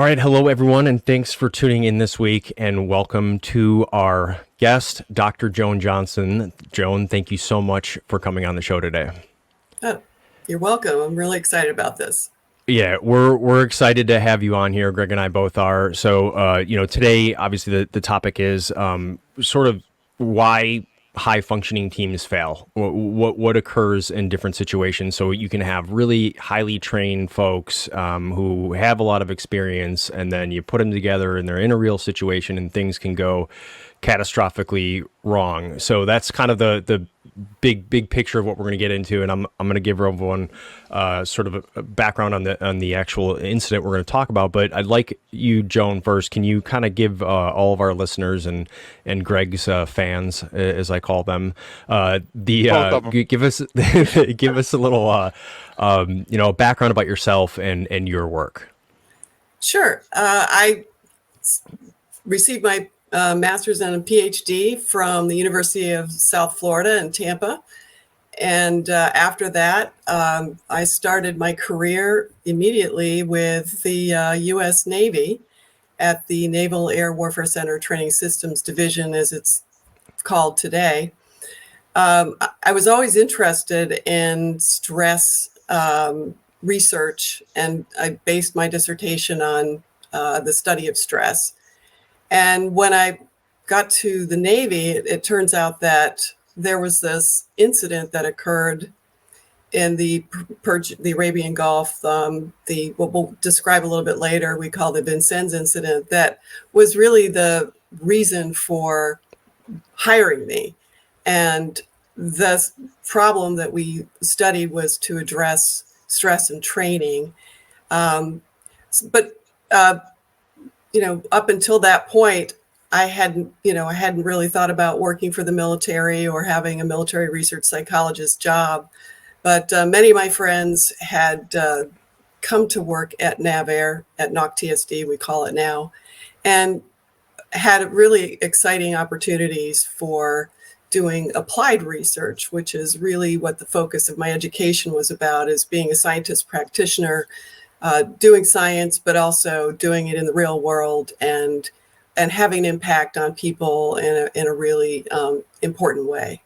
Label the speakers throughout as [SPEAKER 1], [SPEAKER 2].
[SPEAKER 1] All right, hello everyone, and thanks for tuning in this week, and welcome to our guest, Dr. Joan Johnston. Joan, thank you so much for coming on the show today.
[SPEAKER 2] Oh, you're welcome. I'm really excited about this.
[SPEAKER 1] Yeah, we're excited to have you on here. Greg and I both are. So, today, obviously, the topic is sort of why high functioning teams fail. What occurs in different situations, so you can have really highly trained folks who have a lot of experience, and then you put them together, and they're in a real situation, and things can go catastrophically wrong. So that's kind of the big picture of what we're going to get into, and I'm going to give everyone sort of a background on the actual incident we're going to talk about. But I'd like you, Joan, first. Can you kind of give all of our listeners and Greg's fans, as I call them,
[SPEAKER 3] Both of them.
[SPEAKER 1] give us give us a little background about yourself and your work.
[SPEAKER 2] Sure. I received my master's and a PhD from the University of South Florida in Tampa. And after that, I started my career immediately with the U.S. Navy at the Naval Air Warfare Center Training Systems Division, as it's called today. I was always interested in stress research, and I based my dissertation on the study of stress. And when I got to the Navy, it turns out that there was this incident that occurred in the Arabian Gulf, what we'll describe a little bit later, we call the Vincennes incident, that was really the reason for hiring me. And the problem that we studied was to address stress and training. But up until that point, I hadn't really thought about working for the military or having a military research psychologist job. But many of my friends had come to work at NAVAIR, at NOC-TSD, we call it now, and had really exciting opportunities for doing applied research, which is really what the focus of my education was about, is being a scientist practitioner, doing science, but also doing it in the real world and having an impact on people in a really important way.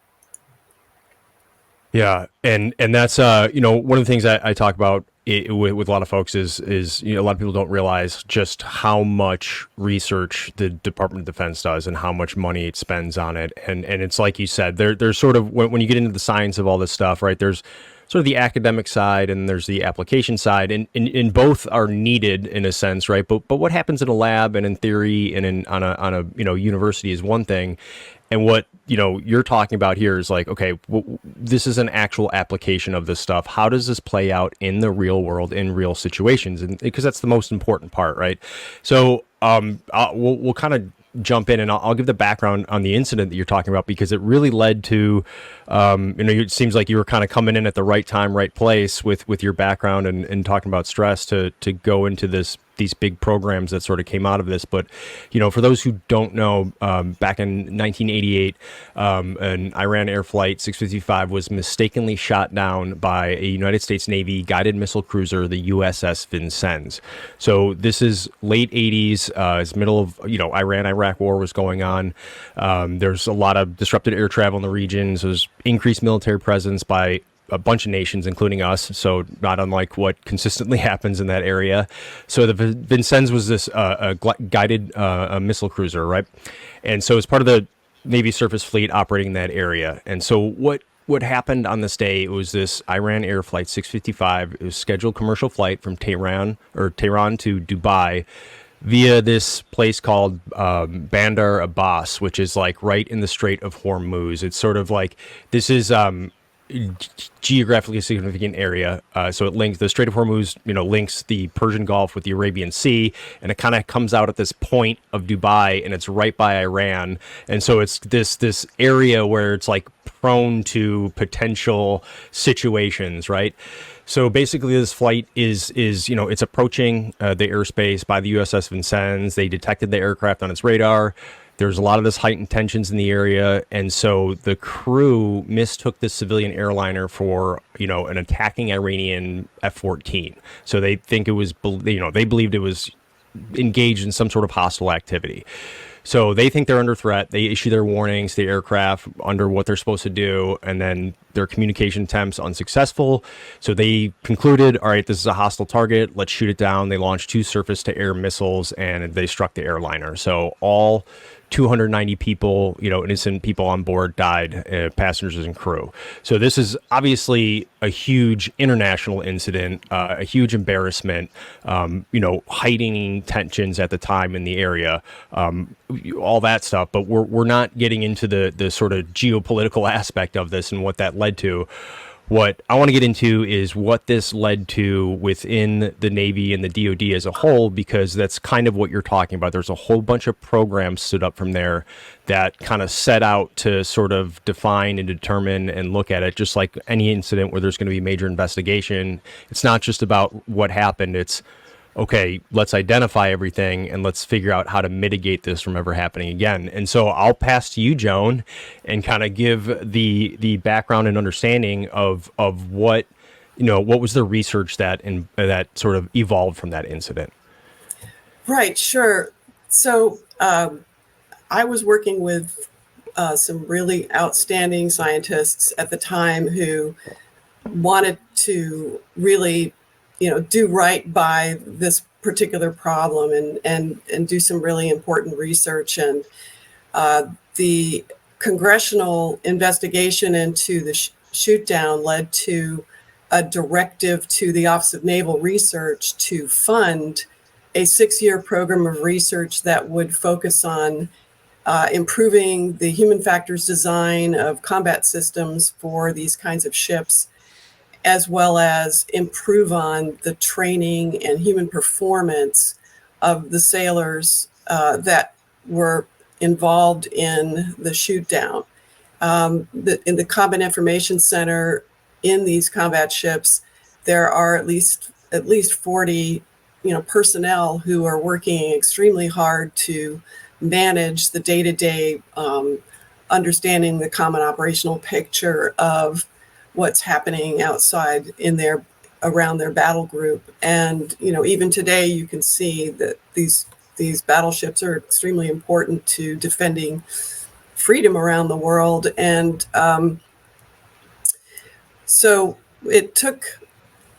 [SPEAKER 1] Yeah, and that's one of the things I talk about with a lot of folks is a lot of people don't realize just how much research the Department of Defense does and how much money it spends on it, and it's like you said, there's sort of when you get into the science of all this stuff, right? There's sort of the academic side and there's the application side, and both are needed in a sense, right? But what happens in a lab and in theory and on a university is one thing. And what you're talking about here is like, okay, this is an actual application of this stuff. How does this play out in the real world, in real situations? And because that's the most important part, right? So we'll kind of jump in, and I'll give the background on the incident that you're talking about, because it really led to, it seems like you were kind of coming in at the right time, right place with your background and talking about stress to go into these big programs that sort of came out of this. But, for those who don't know, back in 1988, an Iran Air Flight 655 was mistakenly shot down by a United States Navy guided missile cruiser, the USS Vincennes. So this is late 80s, it's middle of, Iran-Iraq war was going on. There's a lot of disrupted air travel in the region. So there's increased military presence by a bunch of nations, including us, so not unlike what consistently happens in that area. So the Vincennes was this guided missile cruiser, right? And so it's part of the Navy surface fleet operating in that area. And so what happened on this day, it was this Iran Air Flight 655. It was scheduled commercial flight from Tehran to Dubai via this place called Bandar Abbas, which is like right in the Strait of Hormuz. It's sort of like, this is geographically significant area. So it links the Strait of Hormuz, links the Persian Gulf with the Arabian Sea, and it kind of comes out at this point of Dubai, and it's right by Iran. And so it's this area where it's like prone to potential situations, right? So basically, this flight is it's approaching the airspace by the USS Vincennes. They detected the aircraft on its radar. There's a lot of this heightened tensions in the area, and so the crew mistook this civilian airliner for an attacking Iranian F-14. So they think it was they believed it was engaged in some sort of hostile activity. So they think they're under threat. They issue their warnings to the aircraft under what they're supposed to do, and then their communication attempts unsuccessful. So they concluded, all right, this is a hostile target. Let's shoot it down. They launched 2 surface-to-air missiles, and they struck the airliner. So all 290 people, innocent people on board died, passengers and crew. So this is obviously a huge international incident, a huge embarrassment, heightening tensions at the time in the area, all that stuff. But we're not getting into the sort of geopolitical aspect of this and what that led to. What I want to get into is what this led to within the Navy and the DoD as a whole, because that's kind of what you're talking about. There's a whole bunch of programs stood up from there that kind of set out to sort of define and determine and look at it, just like any incident where there's going to be major investigation. It's not just about what happened. It's, okay, let's identify everything and let's figure out how to mitigate this from ever happening again. And so I'll pass to you, Joan, and kind of give the background and understanding of what was the research that sort of evolved from that incident.
[SPEAKER 2] Right, sure. So I was working with some really outstanding scientists at the time who wanted to really do right by this particular problem and do some really important research. And the congressional investigation into the shoot down led to a directive to the Office of Naval Research to fund a 6-year program of research that would focus on improving the human factors design of combat systems for these kinds of ships, as well as improve on the training and human performance of the sailors that were involved in the shoot down. In the Combat Information Center, in these combat ships, there are at least 40 personnel who are working extremely hard to manage the day-to-day understanding the common operational picture of what's happening outside around their battle group. And even today you can see that these battleships are extremely important to defending freedom around the world. And so it took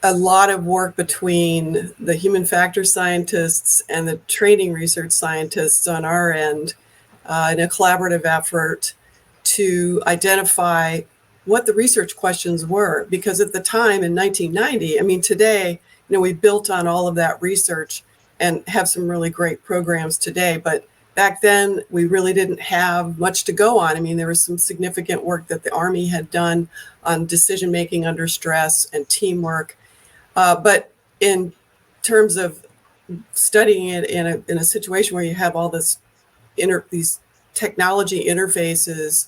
[SPEAKER 2] a lot of work between the human factors scientists and the training research scientists on our end in a collaborative effort to identify what the research questions were. Because at the time in 1990, today, we built on all of that research and have some really great programs today. But back then, we really didn't have much to go on. There was some significant work that the Army had done on decision-making under stress and teamwork. But in terms of studying it in a situation where you have all these technology interfaces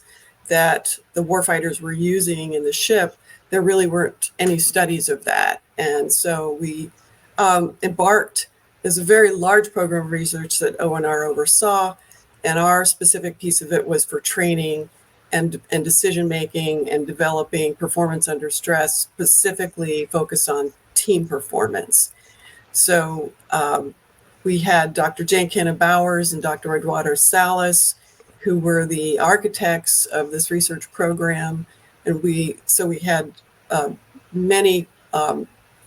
[SPEAKER 2] that the warfighters were using in the ship, there really weren't any studies of that. And so we embarked as a very large program of research that ONR oversaw, and our specific piece of it was for training and decision-making and developing performance under stress, specifically focused on team performance. So we had Dr. Jane Cannon-Bowers and Dr. Eduardo Salas, who were the architects of this research program. And we had many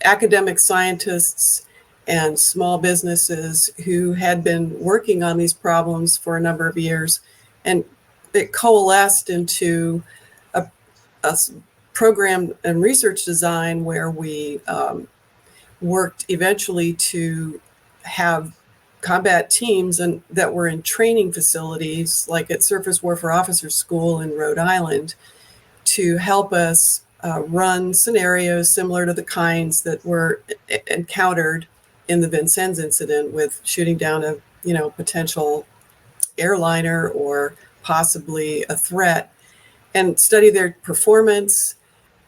[SPEAKER 2] academic scientists and small businesses who had been working on these problems for a number of years. And it coalesced into a program and research design where we worked eventually to have combat teams that were in training facilities, like at Surface Warfare Officers School in Rhode Island, to help us run scenarios similar to the kinds that were encountered in the Vincennes incident, with shooting down a potential airliner or possibly a threat, and study their performance,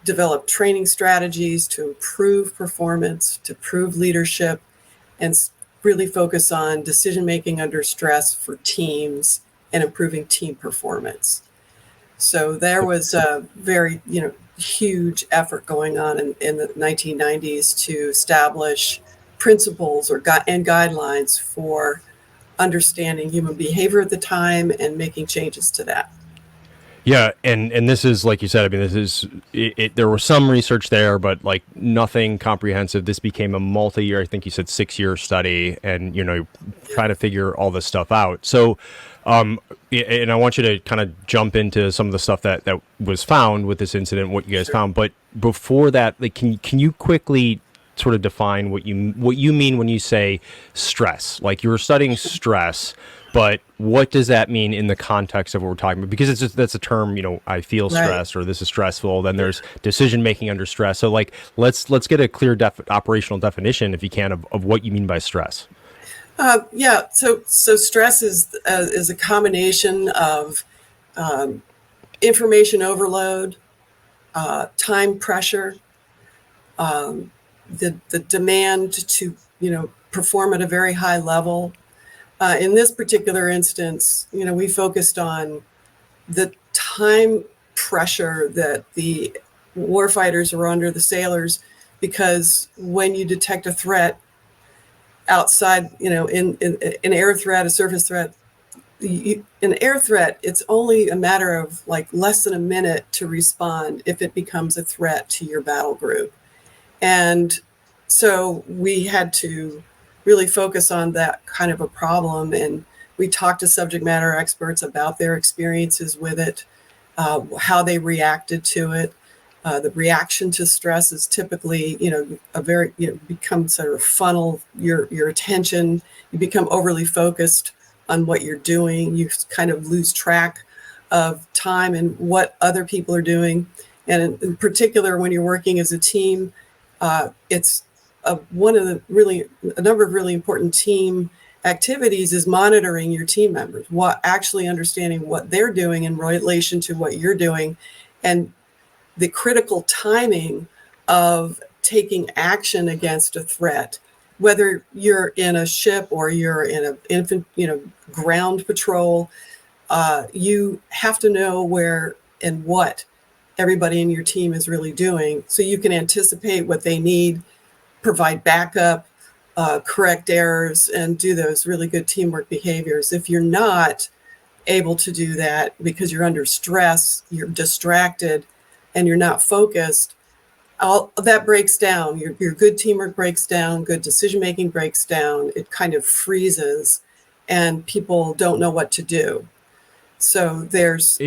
[SPEAKER 2] develop training strategies to improve performance, to improve leadership, and really focus on decision-making under stress for teams and improving team performance. So there was a very, huge effort going on in the 1990s to establish principles and guidelines for understanding human behavior at the time and making changes to that.
[SPEAKER 1] Yeah, and this is, like you said, I mean, this is there was some research there, but like nothing comprehensive. This became a multi-year, I think you said 6-year study, and trying to figure all this stuff out. So, and I want you to kind of jump into some of the stuff that was found with this incident, what you guys found. But before that, like, can you quickly sort of define what you mean when you say stress? Like, you were studying stress, but what does that mean in the context of what we're talking about? Because that's a term, I feel stressed, or this is stressful. Then there's decision making under stress. So like, let's get a clear operational definition, if you can, of what you mean by stress.
[SPEAKER 2] So stress is a combination of information overload, time pressure, the demand to perform at a very high level. In this particular instance, we focused on the time pressure that the warfighters were under, the sailors, because when you detect a threat outside, in an air threat, a surface threat, an air threat, it's only a matter of like less than a minute to respond if it becomes a threat to your battle group. And so we had to really focus on that kind of a problem. And we talked to subject matter experts about their experiences with it, how they reacted to it. The reaction to stress is typically, become sort of funnel your attention. You become overly focused on what you're doing. You kind of lose track of time and what other people are doing. And in particular, when you're working as a team, it's a number of really important team activities is monitoring your team members, actually understanding what they're doing in relation to what you're doing, and the critical timing of taking action against a threat, whether you're in a ship or you're in ground patrol. You have to know where and what everybody in your team is really doing, so you can anticipate what they need, provide backup, correct errors, and do those really good teamwork behaviors. If you're not able to do that because you're under stress, you're distracted, and you're not focused, all that breaks down. Your good teamwork breaks down, good decision-making breaks down, it kind of freezes, and people don't know what to do. So there's,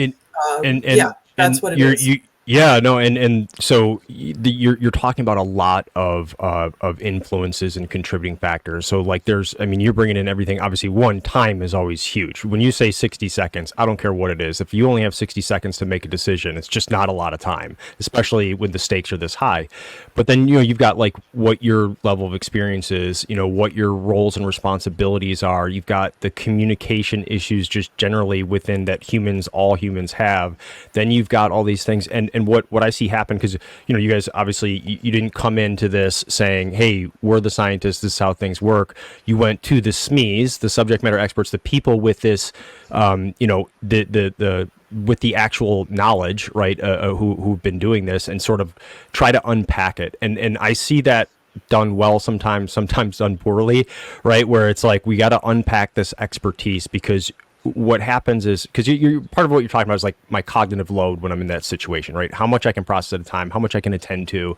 [SPEAKER 2] that's what it is.
[SPEAKER 1] And so you're talking about a lot of influences and contributing factors. So like you're bringing in everything. Obviously, time is always huge. When you say 60 seconds, I don't care what it is. If you only have 60 seconds to make a decision, it's just not a lot of time, especially when the stakes are this high. But then, you've got like what your level of experience is, what your roles and responsibilities are. You've got the communication issues just generally within that all humans have. Then you've got all these things. And what I see happen, because you guys obviously you didn't come into this saying, hey, we're the scientists, this is how things work. You went to the SMEs, the subject matter experts, the people with this with the actual knowledge, right, who've been doing this, and sort of try to unpack it. And I see that done well sometimes done poorly, right, where it's like we got to unpack this expertise, because what happens is, because you're part of what you're talking about is like my cognitive load when I'm in that situation, right? How much I can process at a time, how much I can attend to.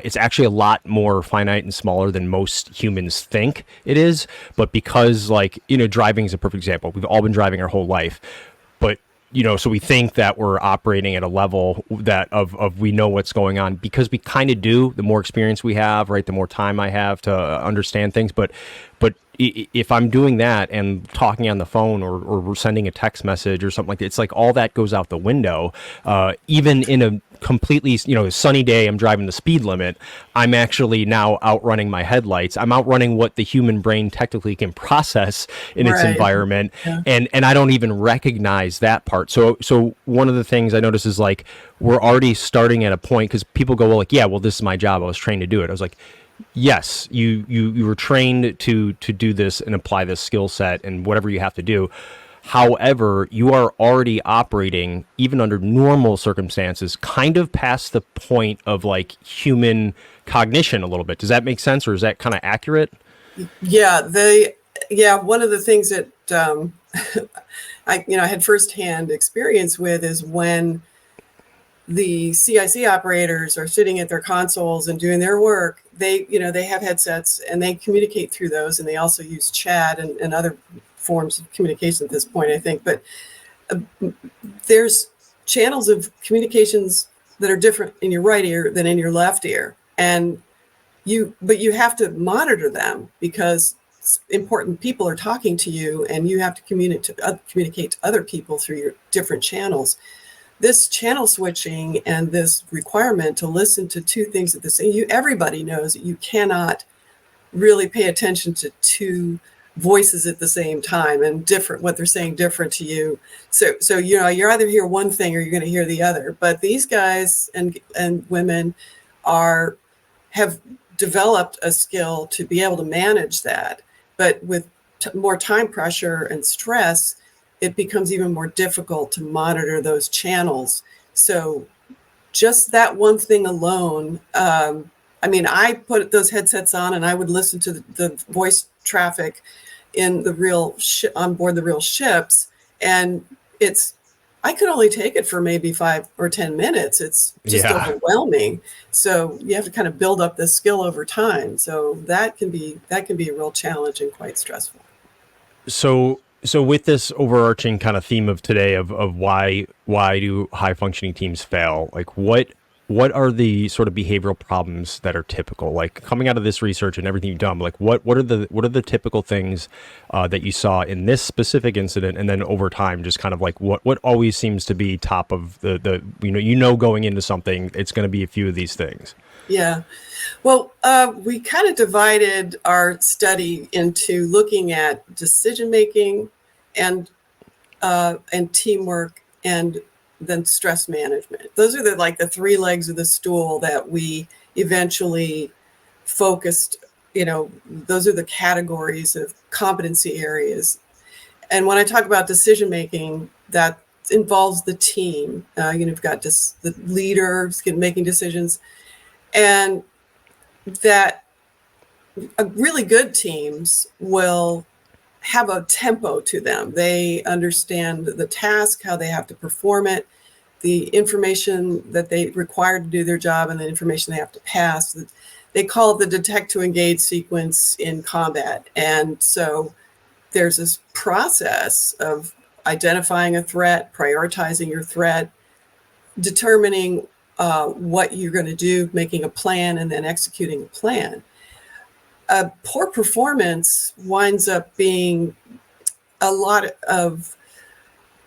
[SPEAKER 1] It's actually a lot more finite and smaller than most humans think it is. But because driving is a perfect example. We've all been driving our whole life, but so we think that we're operating at a level that of we know what's going on, because we kind of do. The more experience we have, right, the more time I have to understand things. But if I'm doing that and talking on the phone or sending a text message or something like that, it's like all that goes out the window. Even in a completely sunny day, I'm driving the speed limit, I'm actually now outrunning my headlights. I'm outrunning what the human brain technically can process in its environment. Yeah. And I don't even recognize that part. So one of the things I notice is like we're already starting at a point, because people go, well, this is my job, I was trained to do it. I was like, yes, you were trained to do this and apply this skill set and whatever you have to do. However, you are already operating, even under normal circumstances, kind of past the point of like human cognition a little bit. Does that make sense, or is that kind of accurate?
[SPEAKER 2] Yeah, one of the things that I had firsthand experience with is when the CIC operators are sitting at their consoles and doing their work. They have headsets and they communicate through those, and they also use chat and other forms of communication at this point, I think. But there's channels of communications that are different in your right ear than in your left ear, and you have to monitor them because important people are talking to you, and you have to communicate to other people through your different channels. This channel switching and this requirement to listen to two things at the same, everybody knows that you cannot really pay attention to two voices at the same time and what they're saying different to you. So you're either hear one thing or you're going to hear the other. But these guys and women have developed a skill to be able to manage that. But with more time pressure and stress, it becomes even more difficult to monitor those channels. So just that one thing alone, I put those headsets on and I would listen to the voice traffic in the real on board the real ships. And I could only take it for maybe 5 or 10 minutes. It's just overwhelming. So you have to kind of build up this skill over time. So that can be a real challenge and quite stressful.
[SPEAKER 1] So with this overarching kind of theme of today of why do high functioning teams fail, like what are the sort of behavioral problems that are typical? Like coming out of this research and everything you've done, like what are the typical things that you saw in this specific incident, and then over time, just kind of like what always seems to be top of the going into something, it's going to be a few of these things.
[SPEAKER 2] Yeah. Well, we kind of divided our study into looking at decision-making and teamwork and then stress management. Those are the three legs of the stool that we eventually focused, those are the categories of competency areas. And when I talk about decision-making, that involves the team. You've got just the leaders making decisions. And that really good teams will have a tempo to them. They understand the task, how they have to perform it, the information that they require to do their job, and the information they have to pass. They call it the detect to engage sequence in combat. And so there's this process of identifying a threat, prioritizing your threat, determining what you're going to do, making a plan, and then executing a plan. Poor performance winds up being a lot of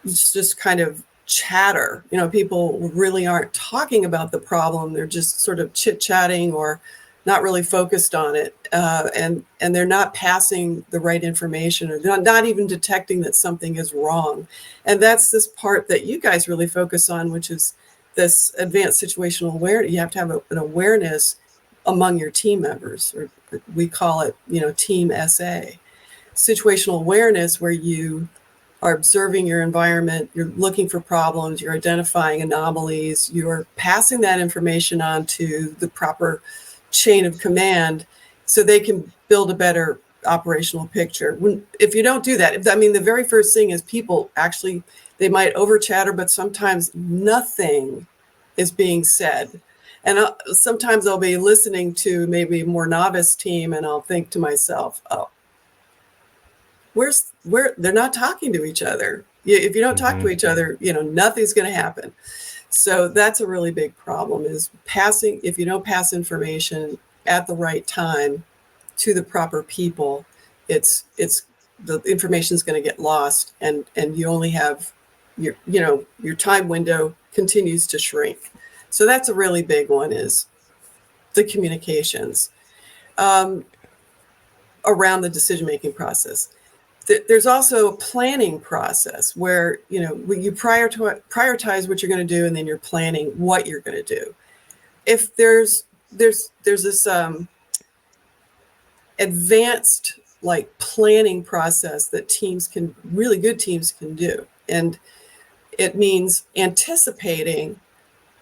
[SPEAKER 2] just kind of chatter. People really aren't talking about the problem. They're just sort of chit-chatting or not really focused on it. And they're not passing the right information, or they're not even detecting that something is wrong. And that's this part that you guys really focus on, which is this advanced situational awareness. You have to have an awareness among your team members, or we call it, team SA. Situational awareness, where you are observing your environment, you're looking for problems, you're identifying anomalies, you're passing that information on to the proper chain of command so they can build a better operational picture. If you don't do that, the very first thing is people actually, they might over chatter, but sometimes nothing is being said. And sometimes I'll be listening to maybe a more novice team, and I'll think to myself, oh, they're not talking to each other. If you don't talk to each other, nothing's going to happen. So that's a really big problem, is passing. If you don't pass information at the right time to the proper people, it's the information is going to get lost, and you only have your time window continues to shrink. So that's a really big one, is the communications around the decision-making process. There's also a planning process where, you prioritize what you're going to do, and then you're planning what you're going to do. If there's this advanced like planning process that really good teams can do. And it means anticipating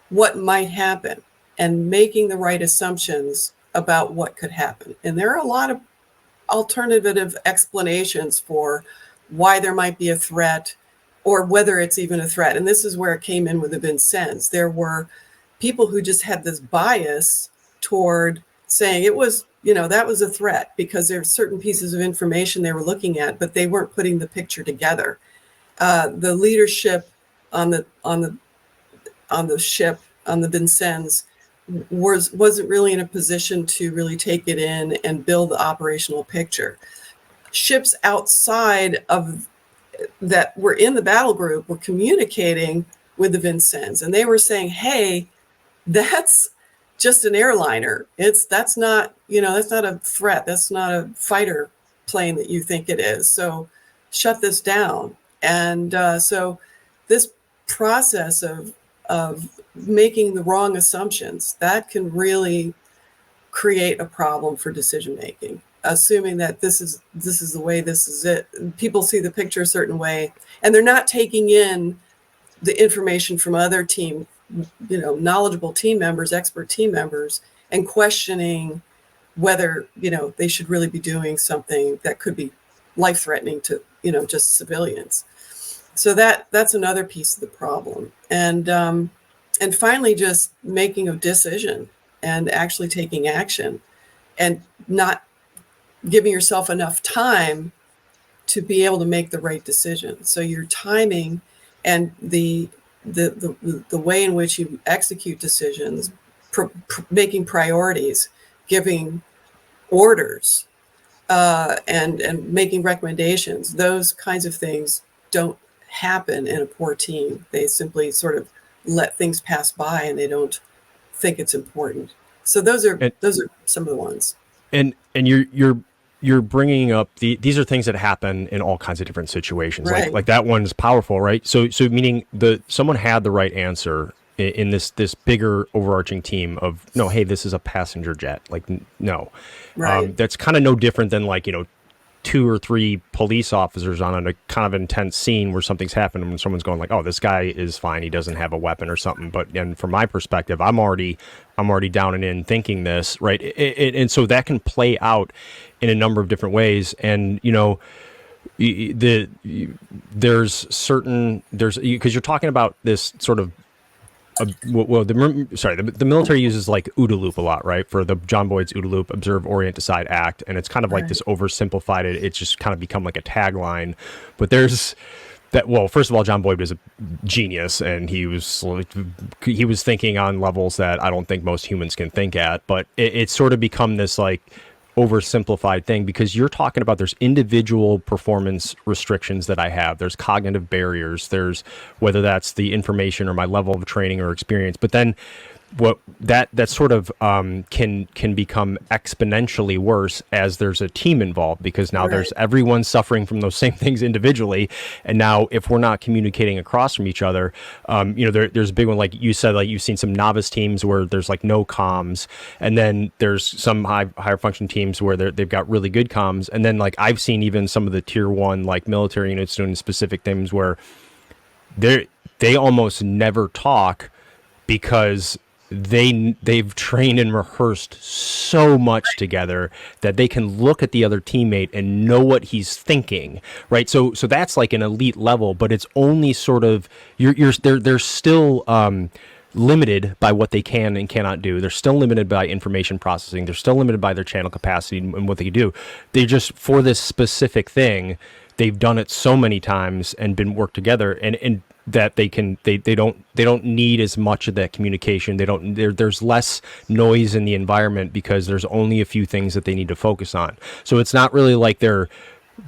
[SPEAKER 2] what might happen and making the right assumptions about what could happen. And there are a lot of alternative explanations for why there might be a threat or whether it's even a threat. And this is where it came in with the Vincennes. There were people who just had this bias toward saying it was, that was a threat because there were certain pieces of information they were looking at, but they weren't putting the picture together. The leadership on the ship, on the Vincennes, wasn't really in a position to really take it in and build the operational picture. Ships outside of that were in the battle group were communicating with the Vincennes, and they were saying, hey, that's just an airliner. That's not a threat. That's not a fighter plane that you think it is. So shut this down. And so this process of making the wrong assumptions, that can really create a problem for decision making. Assuming that this is the way, this is it. People see the picture a certain way, and they're not taking in the information from other team, knowledgeable team members, expert team members, and questioning whether, they should really be doing something that could be life-threatening to, just civilians. So that's another piece of the problem. And finally, just making a decision and actually taking action and not giving yourself enough time to be able to make the right decision. So your timing and the way in which you execute decisions, making priorities, giving orders, and making recommendations, those kinds of things don't happen in a poor team. They simply sort of let things pass by and they don't think it's important. So those are some of the ones.
[SPEAKER 1] And you're bringing up these are things that happen in all kinds of different situations.
[SPEAKER 2] Right.
[SPEAKER 1] Like that one's powerful, right? So meaning someone had the right answer in this bigger overarching team of, no, hey, this is a passenger jet. Like, no,
[SPEAKER 2] Right.
[SPEAKER 1] That's kind of no different than 2 or 3 police officers on a kind of intense scene where something's happened and someone's going like, oh, this guy is fine, he doesn't have a weapon or something. And from my perspective, I'm already down and in thinking this, right? And so that can play out in a number of different ways. And because you're talking about this sort of the military uses like OODA loop a lot, right? For the John Boyd's OODA loop, observe, orient, decide, act. And it's kind of like this oversimplified, it's just kind of become like a tagline. But there's that, well, first of all, John Boyd was a genius and he was thinking on levels that I don't think most humans can think at, but it's sort of become this like oversimplified thing because you're talking about there's individual performance restrictions that I have. There's cognitive barriers. There's whether that's the information or my level of training or experience. But then what that sort of can become exponentially worse as there's a team involved because now there's everyone suffering from those same things individually. And now if we're not communicating across from each other, there's a big one, like you said, like you've seen some novice teams where there's like no comms, and then there's some higher function teams where they've got really good comms. And then like I've seen even some of the tier 1 like military units doing specific things where they almost never talk because they've trained and rehearsed so much together that they can look at the other teammate and know what he's thinking, right? So that's like an elite level, but it's only sort of they're still limited by what they can and cannot do. They're still limited by information processing. They're still limited by their channel capacity and what they can do. They just, for this specific thing, they've done it so many times and been worked together and that they don't need as much of that communication. There's less noise in the environment because there's only a few things that they need to focus on. So it's not really like they're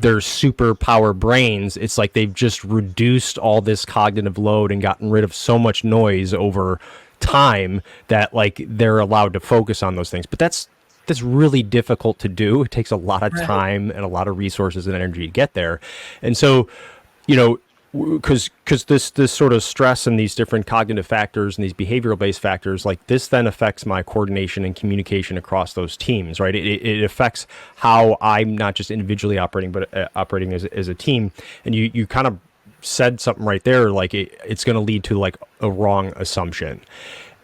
[SPEAKER 1] superpower brains. It's like they've just reduced all this cognitive load and gotten rid of so much noise over time that like they're allowed to focus on those things. But that's really difficult to do. It takes a lot of time and a lot of resources and energy to get there. And so, because this sort of stress and these different cognitive factors and these behavioral based factors, like this then affects my coordination and communication across those teams, right? It affects how I'm not just individually operating, but operating as a team. And you kind of said something right there, like it's going to lead to like a wrong assumption.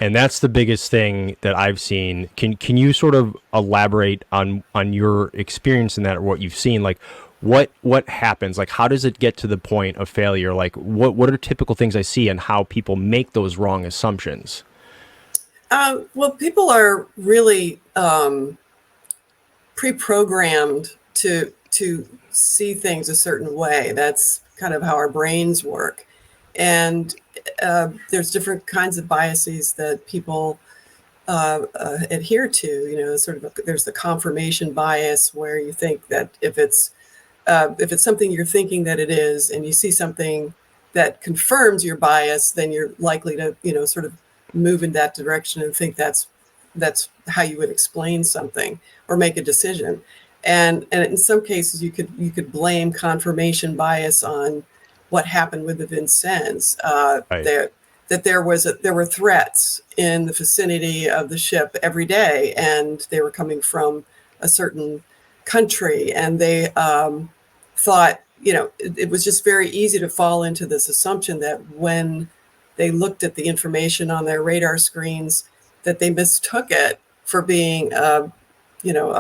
[SPEAKER 1] And that's the biggest thing that I've seen. Can you sort of elaborate on your experience in that, or what you've seen? Like, what happens? Like, how does it get to the point of failure? Like, what are typical things I see and how people make those wrong assumptions?
[SPEAKER 2] Well, people are really pre-programmed to see things a certain way. That's kind of how our brains work. And there's different kinds of biases that people adhere to. You know, there's the confirmation bias, where you think that if it's something you're thinking that it is, and you see something that confirms your bias, then you're likely to, sort of move in that direction and think that's how you would explain something or make a decision. And in some cases, you could blame confirmation bias on what happened with the Vincennes.
[SPEAKER 1] Right.
[SPEAKER 2] There were threats in the vicinity of the ship every day, and they were coming from a certain country, and they thought, it was just very easy to fall into this assumption that when they looked at the information on their radar screens, that they mistook it for being a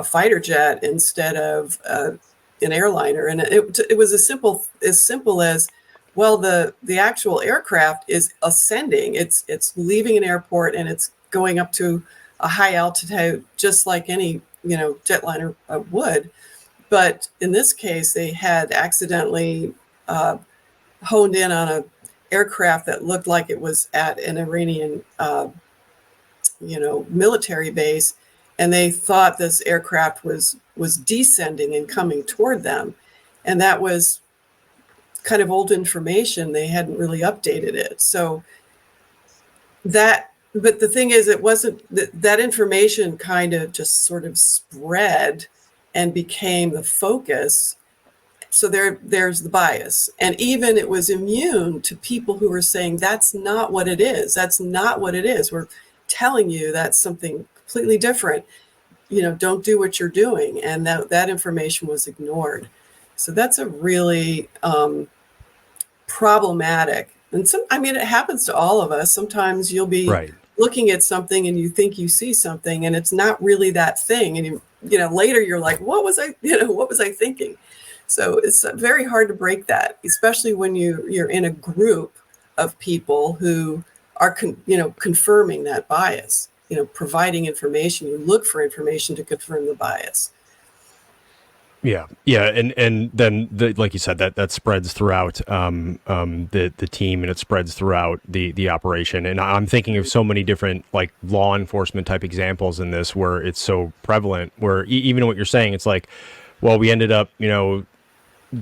[SPEAKER 2] fighter jet instead of an airliner. And it was as simple as, well, the actual aircraft is ascending. It's leaving an airport and it's going up to a high altitude, just like any jetliner would. But in this case, they had accidentally honed in on an aircraft that looked like it was at an Iranian military base, and they thought this aircraft was descending and coming toward them, and that was kind of old information. They hadn't really updated it. So but the thing is, it wasn't that information kind of just sort of spread and became the focus. So there's the bias. And even it was immune to people who were saying, that's not what it is. That's not what it is. We're telling you that's something completely different. Don't do what you're doing. And that information was ignored. So that's a really problematic. And it happens to all of us. Sometimes you'll be
[SPEAKER 1] Right.
[SPEAKER 2] looking at something and you think you see something, and it's not really that thing. And later you're like, what was I thinking? So it's very hard to break that, especially when you're in a group of people who are confirming that bias, providing information. You look for information to confirm the bias.
[SPEAKER 1] Yeah, and then like you said, that spreads throughout the team, and it spreads throughout the operation. And I'm thinking of so many different like law enforcement type examples in this where it's so prevalent. Where even what you're saying, it's like, well, we ended up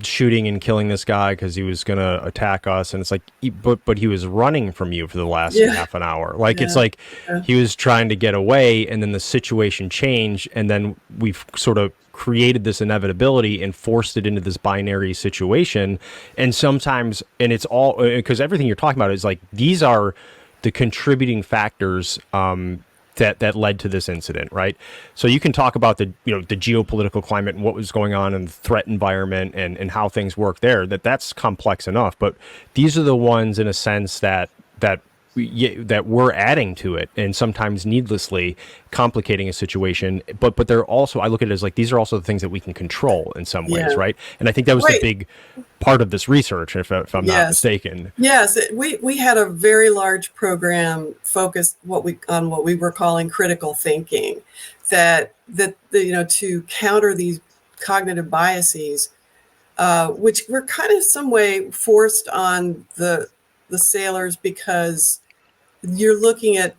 [SPEAKER 1] shooting and killing this guy because he was going to attack us, and it's like, but he was running from you for the last half an hour. Like it's like he was trying to get away, and then the situation changed, and then we've sort of created this inevitability and forced it into this binary situation. And sometimes, and it's all because everything you're talking about is like, these are the contributing factors that led to this incident, right? So you can talk about the geopolitical climate and what was going on in the threat environment and how things work there. That's complex enough, but these are the ones in a sense that we're adding to it, and sometimes needlessly complicating a situation. But they're also, I look at it as like, these are also the things that we can control in some ways, right? And I think that was the big part of this research, if I'm not mistaken.
[SPEAKER 2] Yes, we had a very large program focused on what we were calling critical thinking, that to counter these cognitive biases, which were kind of some way forced on the sailors, because you're looking at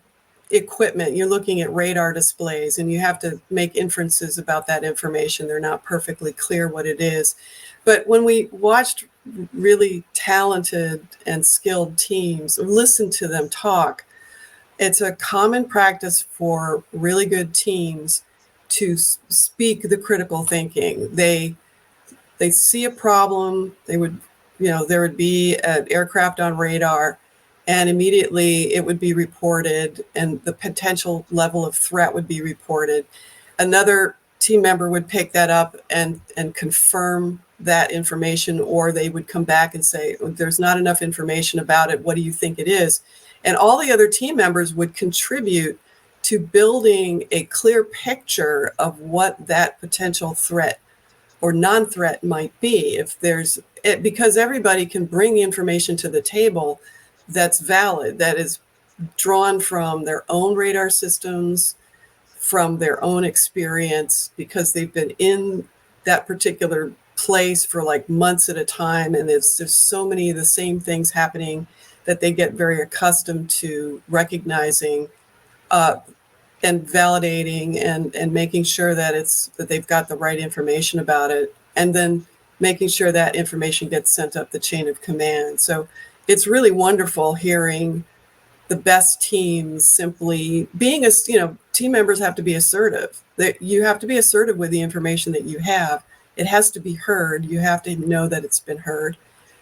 [SPEAKER 2] equipment, you're looking at radar displays, and you have to make inferences about that information. They're not perfectly clear what it is. But when we watched really talented and skilled teams, or listened to them talk, it's a common practice for really good teams to speak the critical thinking. They see a problem, they would there would be an aircraft on radar, and immediately it would be reported, and the potential level of threat would be reported. Another team member would pick that up and confirm that information, or they would come back and say, there's not enough information about it. What do you think it is? And all the other team members would contribute to building a clear picture of what that potential threat or non-threat might be. Because everybody can bring the information to the table that's valid, that is drawn from their own radar systems, from their own experience, because they've been in that particular place for like months at a time, and it's just so many of the same things happening that they get very accustomed to recognizing and validating and making sure that they've got the right information about it, and then making sure that information gets sent up the chain of command. So it's really wonderful hearing the best teams simply being team members have to be assertive. You have to be assertive with the information that you have. It has to be heard. You have to know that it's been heard.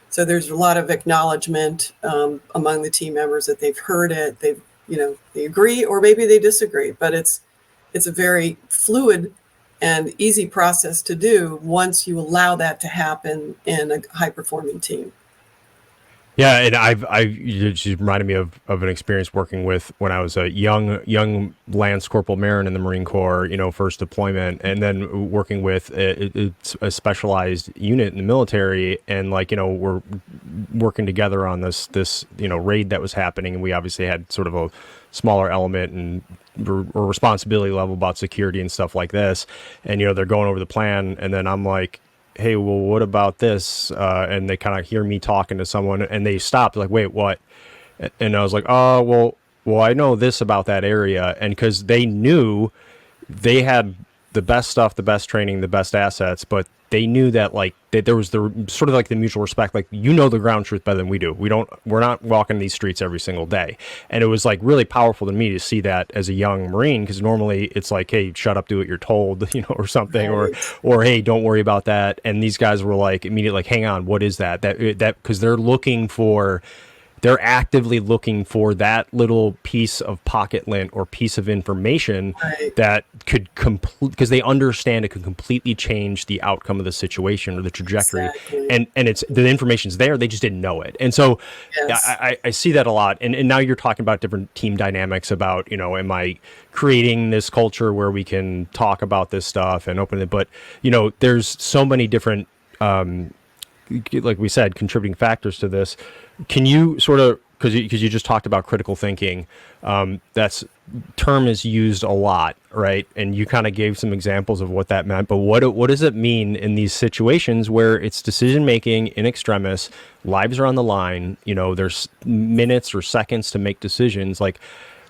[SPEAKER 2] So there's a lot of acknowledgement among the team members that they've heard it. They agree, or maybe they disagree, but it's a very fluid and easy process to do once you allow that to happen in a high performing team.
[SPEAKER 1] Yeah, and you just reminded me of an experience working with when I was a young Lance Corporal Marin in the Marine Corps, first deployment, and then working with a specialized unit in the military, and we're working together on this raid that was happening, and we obviously had sort of a smaller element and or responsibility level about security and stuff like this, and they're going over the plan, and then I'm like, hey, well, what about this? And they kind of hear me talking to someone, and they stop. They're like, wait, what? And I was like, oh, well, I know this about that area. And because they knew they had the best stuff, the best training, the best assets, but they knew that there was the sort of the mutual respect, the ground truth better than we do. We're not walking these streets every single day. And it was really powerful to me to see that as a young Marine, because normally it's like, hey, shut up, do what you're told, or something, right. or hey, don't worry about that. And these guys were immediately hang on, what is that? That because they're actively looking for that little piece of pocket lint or piece of information, right, that could because they understand it could completely change the outcome of the situation or the trajectory. Exactly. And it's the information's there, they just didn't know it. And so yes. I see that a lot. And now you're talking about different team dynamics about, am I creating this culture where we can talk about this stuff and open it? But, there's so many different like we said, contributing factors to this. Can you sort of, because you just talked about critical thinking, that's term is used a lot, right? And you kind of gave some examples of what that meant, but what does it mean in these situations where it's decision making in extremis, lives are on the line, there's minutes or seconds to make decisions,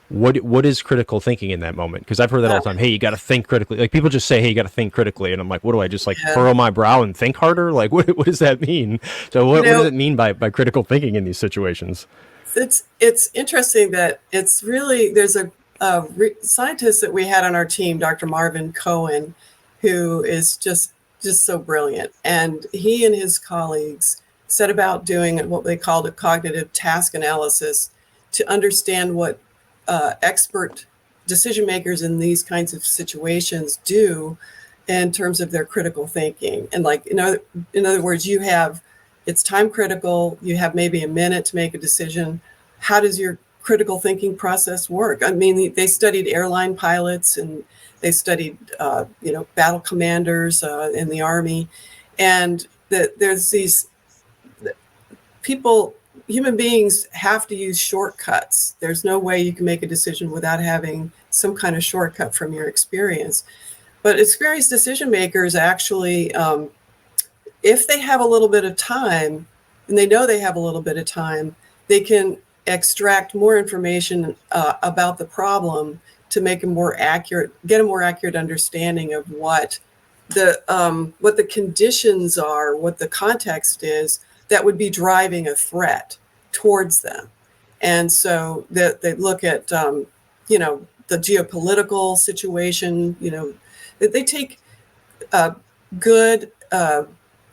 [SPEAKER 1] what is critical thinking in that moment? Because I've heard that all the time. Hey, you got to think critically. People just say, hey, you got to think critically. And I'm like, what do I just furrow my brow and think harder? What does that mean? So what does it mean by critical thinking in these situations?
[SPEAKER 2] It's interesting that it's really, there's a scientist that we had on our team, Dr. Marvin Cohen, who is just so brilliant. And he and his colleagues set about doing what they called a cognitive task analysis to understand what expert decision makers in these kinds of situations do in terms of their critical thinking. And in other words, it's time critical, you have maybe a minute to make a decision. How does your critical thinking process work? I mean, they studied airline pilots, and they studied battle commanders in the Army, and there's these people. Human beings have to use shortcuts. There's no way you can make a decision without having some kind of shortcut from your experience. But experienced decision makers actually, if they have a little bit of time, and they know they have a little bit of time, they can extract more information about the problem to make get a more accurate understanding of what the conditions are, what the context is that would be driving a threat towards them. And so they look at, the geopolitical situation, they take good,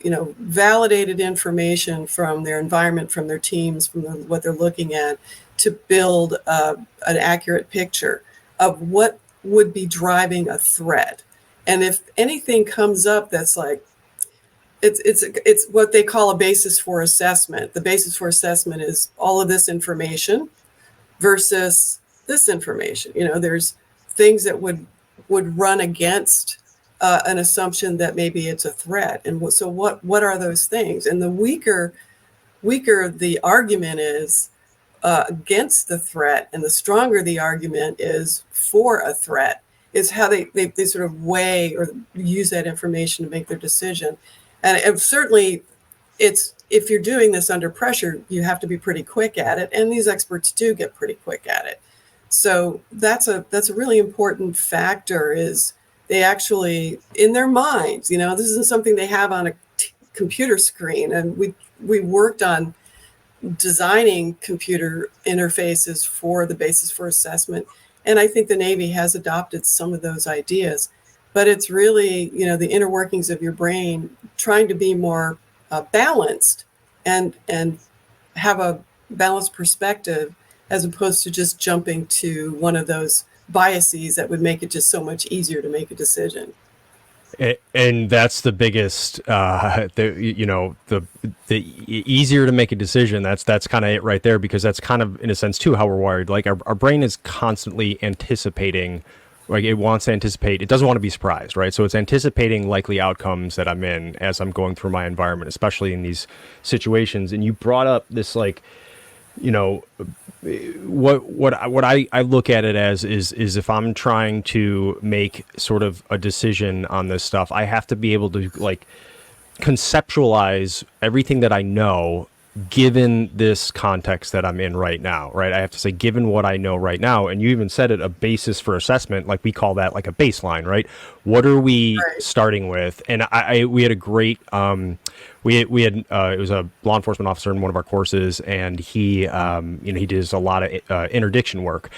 [SPEAKER 2] validated information from their environment, from their teams, from what they're looking at, to build an accurate picture of what would be driving a threat. And if anything comes up that's like, it's what they call a basis for assessment. The basis for assessment is all of this information versus this information. There's things that would run against an assumption that maybe it's a threat. And so what are those things? And the weaker the argument is against the threat, and the stronger the argument is for a threat, is how they sort of weigh or use that information to make their decision. And certainly, if you're doing this under pressure, you have to be pretty quick at it, and these experts do get pretty quick at it. So that's a really important factor. Is they actually, in their minds, this isn't something they have on a computer screen. And we worked on designing computer interfaces for the basis for assessment, and I think the Navy has adopted some of those ideas. But it's really, the inner workings of your brain trying to be more balanced and have a balanced perspective, as opposed to just jumping to one of those biases that would make it just so much easier to make a decision.
[SPEAKER 1] And that's the biggest, the easier to make a decision. That's kind of it right there, because that's kind of, in a sense, too, how we're wired. Like our brain is constantly anticipating. Like it wants to anticipate. It doesn't want to be surprised, right? So it's anticipating likely outcomes that I'm in as I'm going through my environment, especially in these situations. And you brought up this, like, what I look at it as is if I'm trying to make sort of a decision on this stuff, I have to be able to like conceptualize everything that I know, given this context that I'm in right now, right? I have to say, given what I know right now, and you even said it, a basis for assessment, like we call that like a baseline, right? What are we starting with? And we had a great, we had it was a law enforcement officer in one of our courses, and he he does a lot of interdiction work,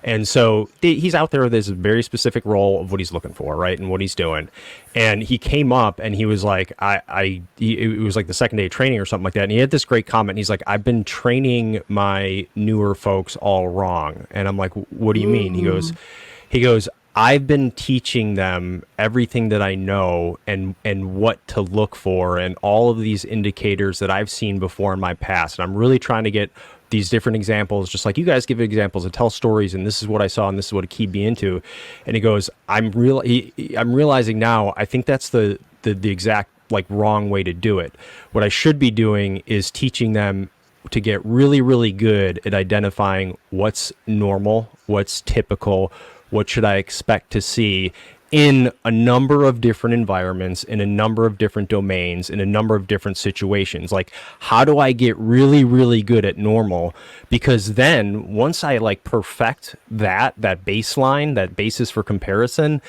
[SPEAKER 1] and so he's out there. There's a very specific role of what he's looking for, right, and what he's doing. And he came up and he was like, it was like the second day of training or something like that, and he had this great comment. And he's like, I've been training my newer folks all wrong. And I'm like, what do you mean? He goes, I've been teaching them everything that I know and what to look for and all of these indicators that I've seen before in my past. And I'm really trying to get these different examples, just like you guys give examples and tell stories. And this is what I saw, and this is what it keyed me into. And he goes, I'm realizing now, I think that's the exact like wrong way to do it. What I should be doing is teaching them to get really, really good at identifying what's normal, what's typical, what should I expect to see in a number of different environments, in a number of different domains, in a number of different situations. Like, how do I get really, really good at normal? Because then once I like perfect that baseline, that basis for comparison,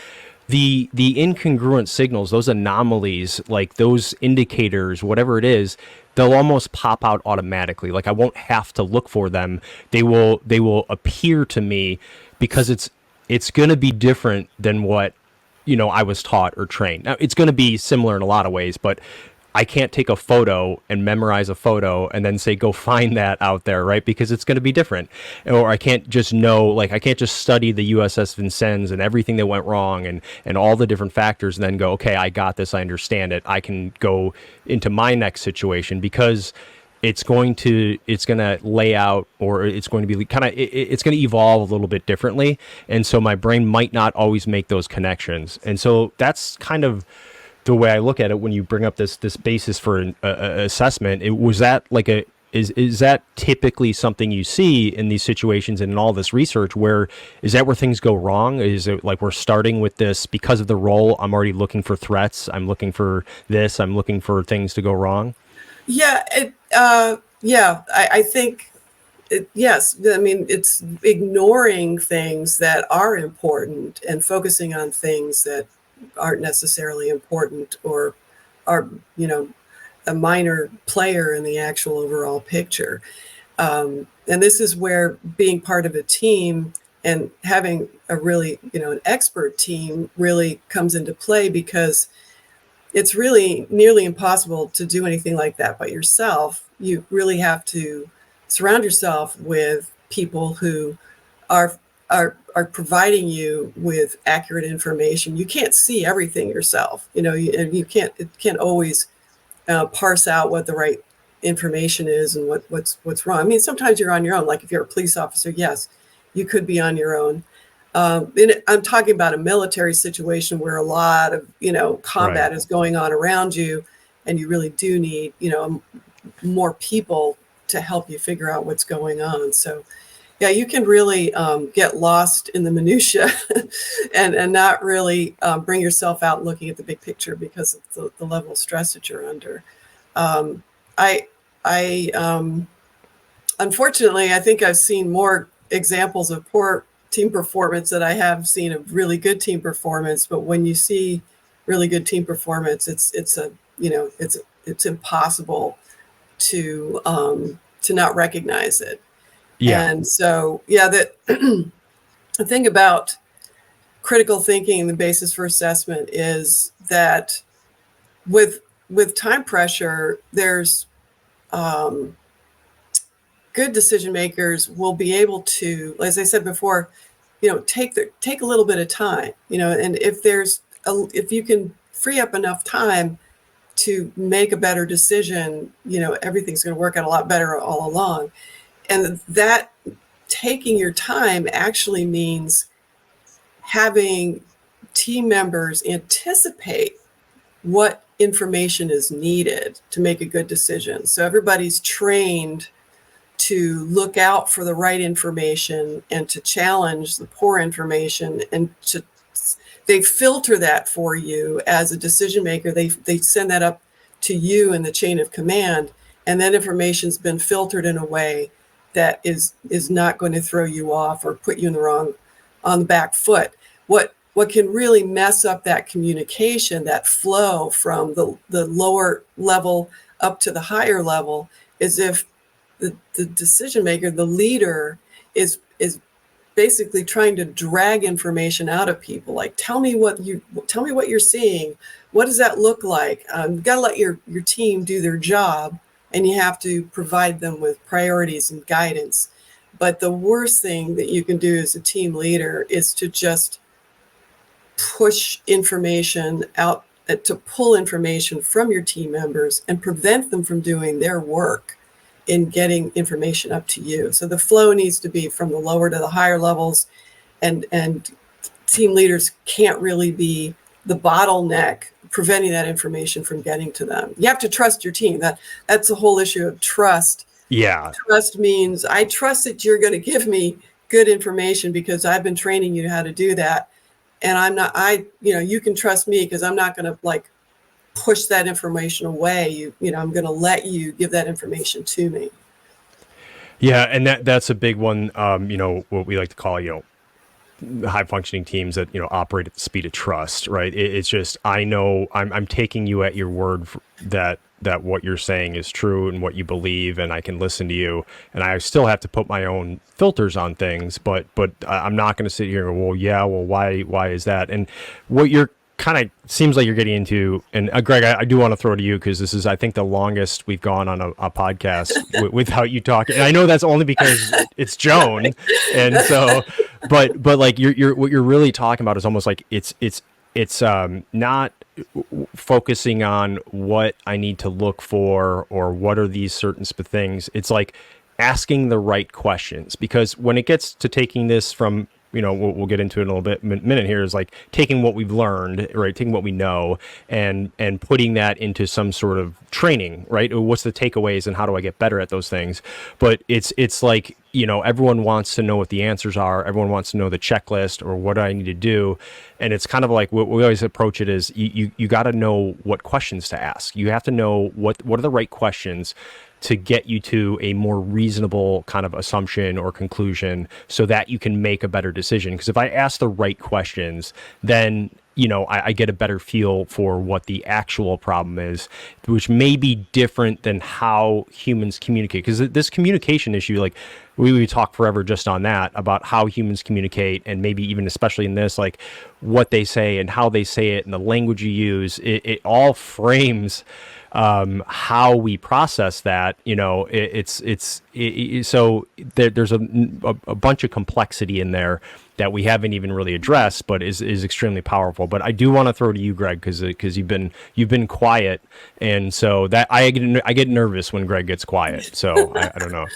[SPEAKER 1] the incongruent signals, those anomalies, like those indicators, whatever it is, they'll almost pop out automatically. Like I won't have to look for them. They will appear to me, because it's going to be different than what, I was taught or trained. Now, it's going to be similar in a lot of ways, but I can't take a photo and memorize a photo and then say, go find that out there, right? Because it's going to be different. Or I can't just I can't just study the USS Vincennes and everything that went wrong and all the different factors and then go, okay, I got this, I understand it. I can go into my next situation, because it's going to lay out, or it's going to be kind of, it's going to evolve a little bit differently. And so my brain might not always make those connections. And so that's kind of the way I look at it when you bring up this basis for an assessment. Is that typically something you see in these situations and in all this research? Is that where things go wrong? Is it like we're starting with this because of the role? I'm already looking for threats. I'm looking for this. I'm looking for things to go wrong.
[SPEAKER 2] Yeah. I think, yes. I mean, it's ignoring things that are important and focusing on things that aren't necessarily important or are, a minor player in the actual overall picture. And this is where being part of a team and having a really, an expert team really comes into play, because it's really nearly impossible to do anything like that by yourself. You really have to surround yourself with people who are providing you with accurate information. You can't see everything yourself. And you can't always parse out what the right information is and what's wrong. I mean, sometimes you're on your own. Like if you're a police officer, yes, you could be on your own. And I'm talking about a military situation where a lot of, combat is going on around you, and you really do need, more people to help you figure out what's going on. So, yeah, you can really get lost in the minutia and not really bring yourself out looking at the big picture because of the level of stress that you're under. Unfortunately, I think I've seen more examples of poor team performance than I have seen of really good team performance. But when you see really good team performance, it's impossible to not recognize it.
[SPEAKER 1] Yeah.
[SPEAKER 2] And so, the thing about critical thinking, the basis for assessment, is that with time pressure, there's good decision makers will be able to, as I said before, take a little bit of time, and if you can free up enough time to make a better decision, everything's going to work out a lot better all along. And that taking your time actually means having team members anticipate what information is needed to make a good decision. So everybody's trained to look out for the right information and to challenge the poor information, and they filter that for you as a decision maker. They send that up to you in the chain of command, and that information's been filtered in a way that is not going to throw you off or put you on the back foot. What can really mess up that communication, that flow from the lower level up to the higher level, is if the decision maker, the leader, is basically trying to drag information out of people. Like, tell me what you're seeing. What does that look like? You've got to let your team do their job, and you have to provide them with priorities and guidance. But the worst thing that you can do as a team leader is to just push information out, to pull information from your team members and prevent them from doing their work in getting information up to you. So the flow needs to be from the lower to the higher levels, and team leaders can't really be the bottleneck preventing that information from getting to them. You have to trust your team. That's the whole issue of trust.
[SPEAKER 1] Yeah.
[SPEAKER 2] Trust means I trust that you're going to give me good information because I've been training you how to do that. And you can trust me because I'm not going to push that information away. I'm going to let you give that information to me.
[SPEAKER 1] Yeah. And that's a big one. What we like to call, high functioning teams that, operate at the speed of trust, right? It's just, I know I'm taking you at your word that what you're saying is true and what you believe, and I can listen to you, and I still have to put my own filters on things, but I'm not going to sit here and go, why is that? And what you're kind of seems like you're getting into, and Greg, I do want to throw to you because this is, I think, the longest we've gone on a podcast without you talking. And I know that's only because it's Joan, and so, but you're what you're really talking about is almost like it's not focusing on what I need to look for or what are these certain things. It's like asking the right questions, because when it gets to taking this from, we'll get into it in a little minute here, is like taking what we've learned, right? Taking what we know and putting that into some sort of training, right? What's the takeaways and how do I get better at those things? But it's like, everyone wants to know what the answers are. Everyone wants to know the checklist or what I need to do. And it's kind of like what we always approach it is you got to know what questions to ask. You have to know what are the right questions to get you to a more reasonable kind of assumption or conclusion so that you can make a better decision. Because if I ask the right questions, then I get a better feel for what the actual problem is, which may be different than how humans communicate. Because this communication issue, like we talk forever just on that, about how humans communicate, and maybe even especially in this, like what they say and how they say it and the language you use, it all frames how we process that. So there's a bunch of complexity in there that we haven't even really addressed, but is extremely powerful. But I do want to throw to you, Greg, because you've been quiet, and so that I get nervous when Greg gets quiet. So I don't know.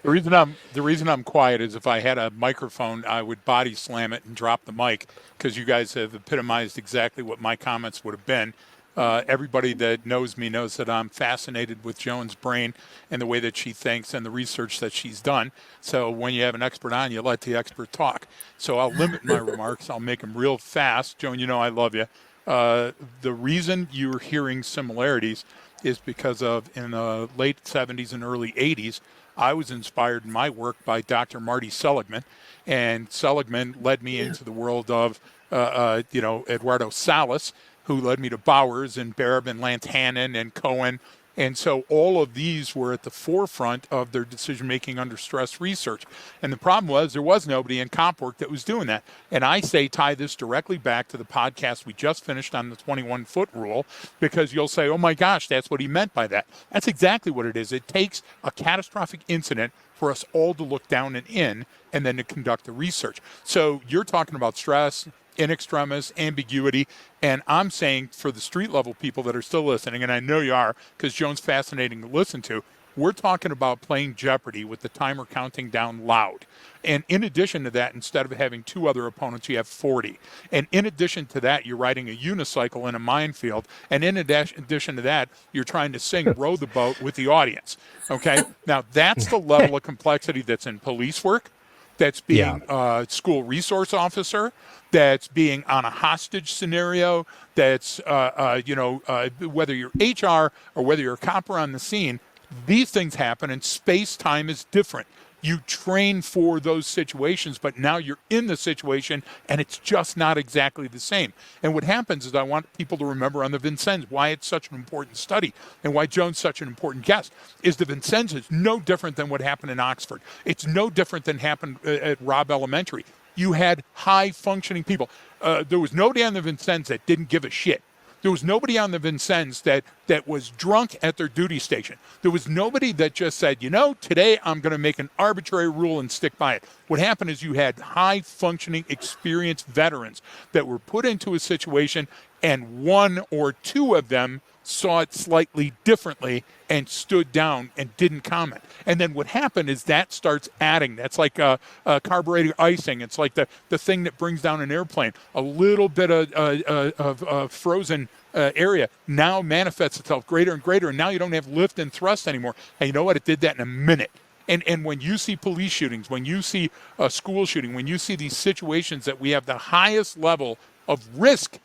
[SPEAKER 3] The reason I'm quiet is if I had a microphone, I would body slam it and drop the mic, because you guys have epitomized exactly what my comments would have been. Everybody that knows me knows that I'm fascinated with Joan's brain and the way that she thinks and the research that she's done. So when you have an expert on, you let the expert talk. So I'll limit my remarks. I'll make them real fast. Joan, I love you. The reason you're hearing similarities is because of, in the late 70s and early 80s, I was inspired in my work by Dr. Marty Seligman. And Seligman led me into the world of, Eduardo Salas, who led me to Bowers and Barab and Lantanen and Cohen. And so all of these were at the forefront of their decision-making under stress research. And the problem was there was nobody in comp work that was doing that. And I say tie this directly back to the podcast we just finished on the 21-foot rule, because you'll say, oh my gosh, that's what he meant by that. That's exactly what it is. It takes a catastrophic incident for us all to look down and in, and then to conduct the research. So you're talking about stress, in extremis, ambiguity, and I'm saying for the street level people that are still listening, and I know you are, because Joan's fascinating to listen to, we're talking about playing Jeopardy with the timer counting down loud. And in addition to that, instead of having two other opponents, you have 40. And in addition to that, you're riding a unicycle in a minefield. And in addition to that, you're trying to sing Row the Boat with the audience. Okay? Now, that's the level of complexity that's in police work, that's being a school resource officer, that's being on a hostage scenario, that's, whether you're HR or whether you're a copper on the scene, these things happen, and space-time is different. You train for those situations, but now you're in the situation, and it's just not exactly the same. And what happens is I want people to remember on the Vincennes why it's such an important study and why Joan's such an important guest, is the Vincennes is no different than what happened in Oxford. It's no different than happened at Robb Elementary. You had high-functioning people. There was nobody on the Vincennes that didn't give a shit. There was nobody on the Vincennes that was drunk at their duty station. There was nobody that just said, today I'm going to make an arbitrary rule and stick by it. What happened is you had high-functioning, experienced veterans that were put into a situation, and one or two of them saw it slightly differently and stood down and didn't comment. And then what happened is that starts adding. That's like carburetor icing. It's like the thing that brings down an airplane. A little bit of frozen area now manifests itself greater and greater, and now you don't have lift and thrust anymore. And you know what? It did that in a minute. And when you see police shootings, when you see a school shooting, when you see these situations that we have the highest level of risk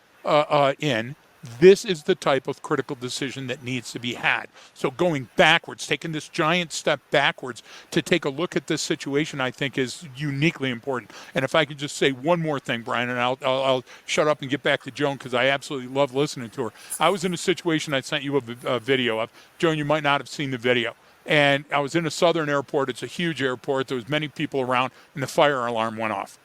[SPEAKER 3] in, this is the type of critical decision that needs to be had. So going backwards, taking this giant step backwards to take a look at this situation, I think is uniquely important. And if I could just say one more thing, Brian, and I'll shut up and get back to Joan, because I absolutely love listening to her. I was in a situation I sent you a video of. Joan, you might not have seen the video. And I was in a southern airport. It's a huge airport. There was many people around, and the fire alarm went off.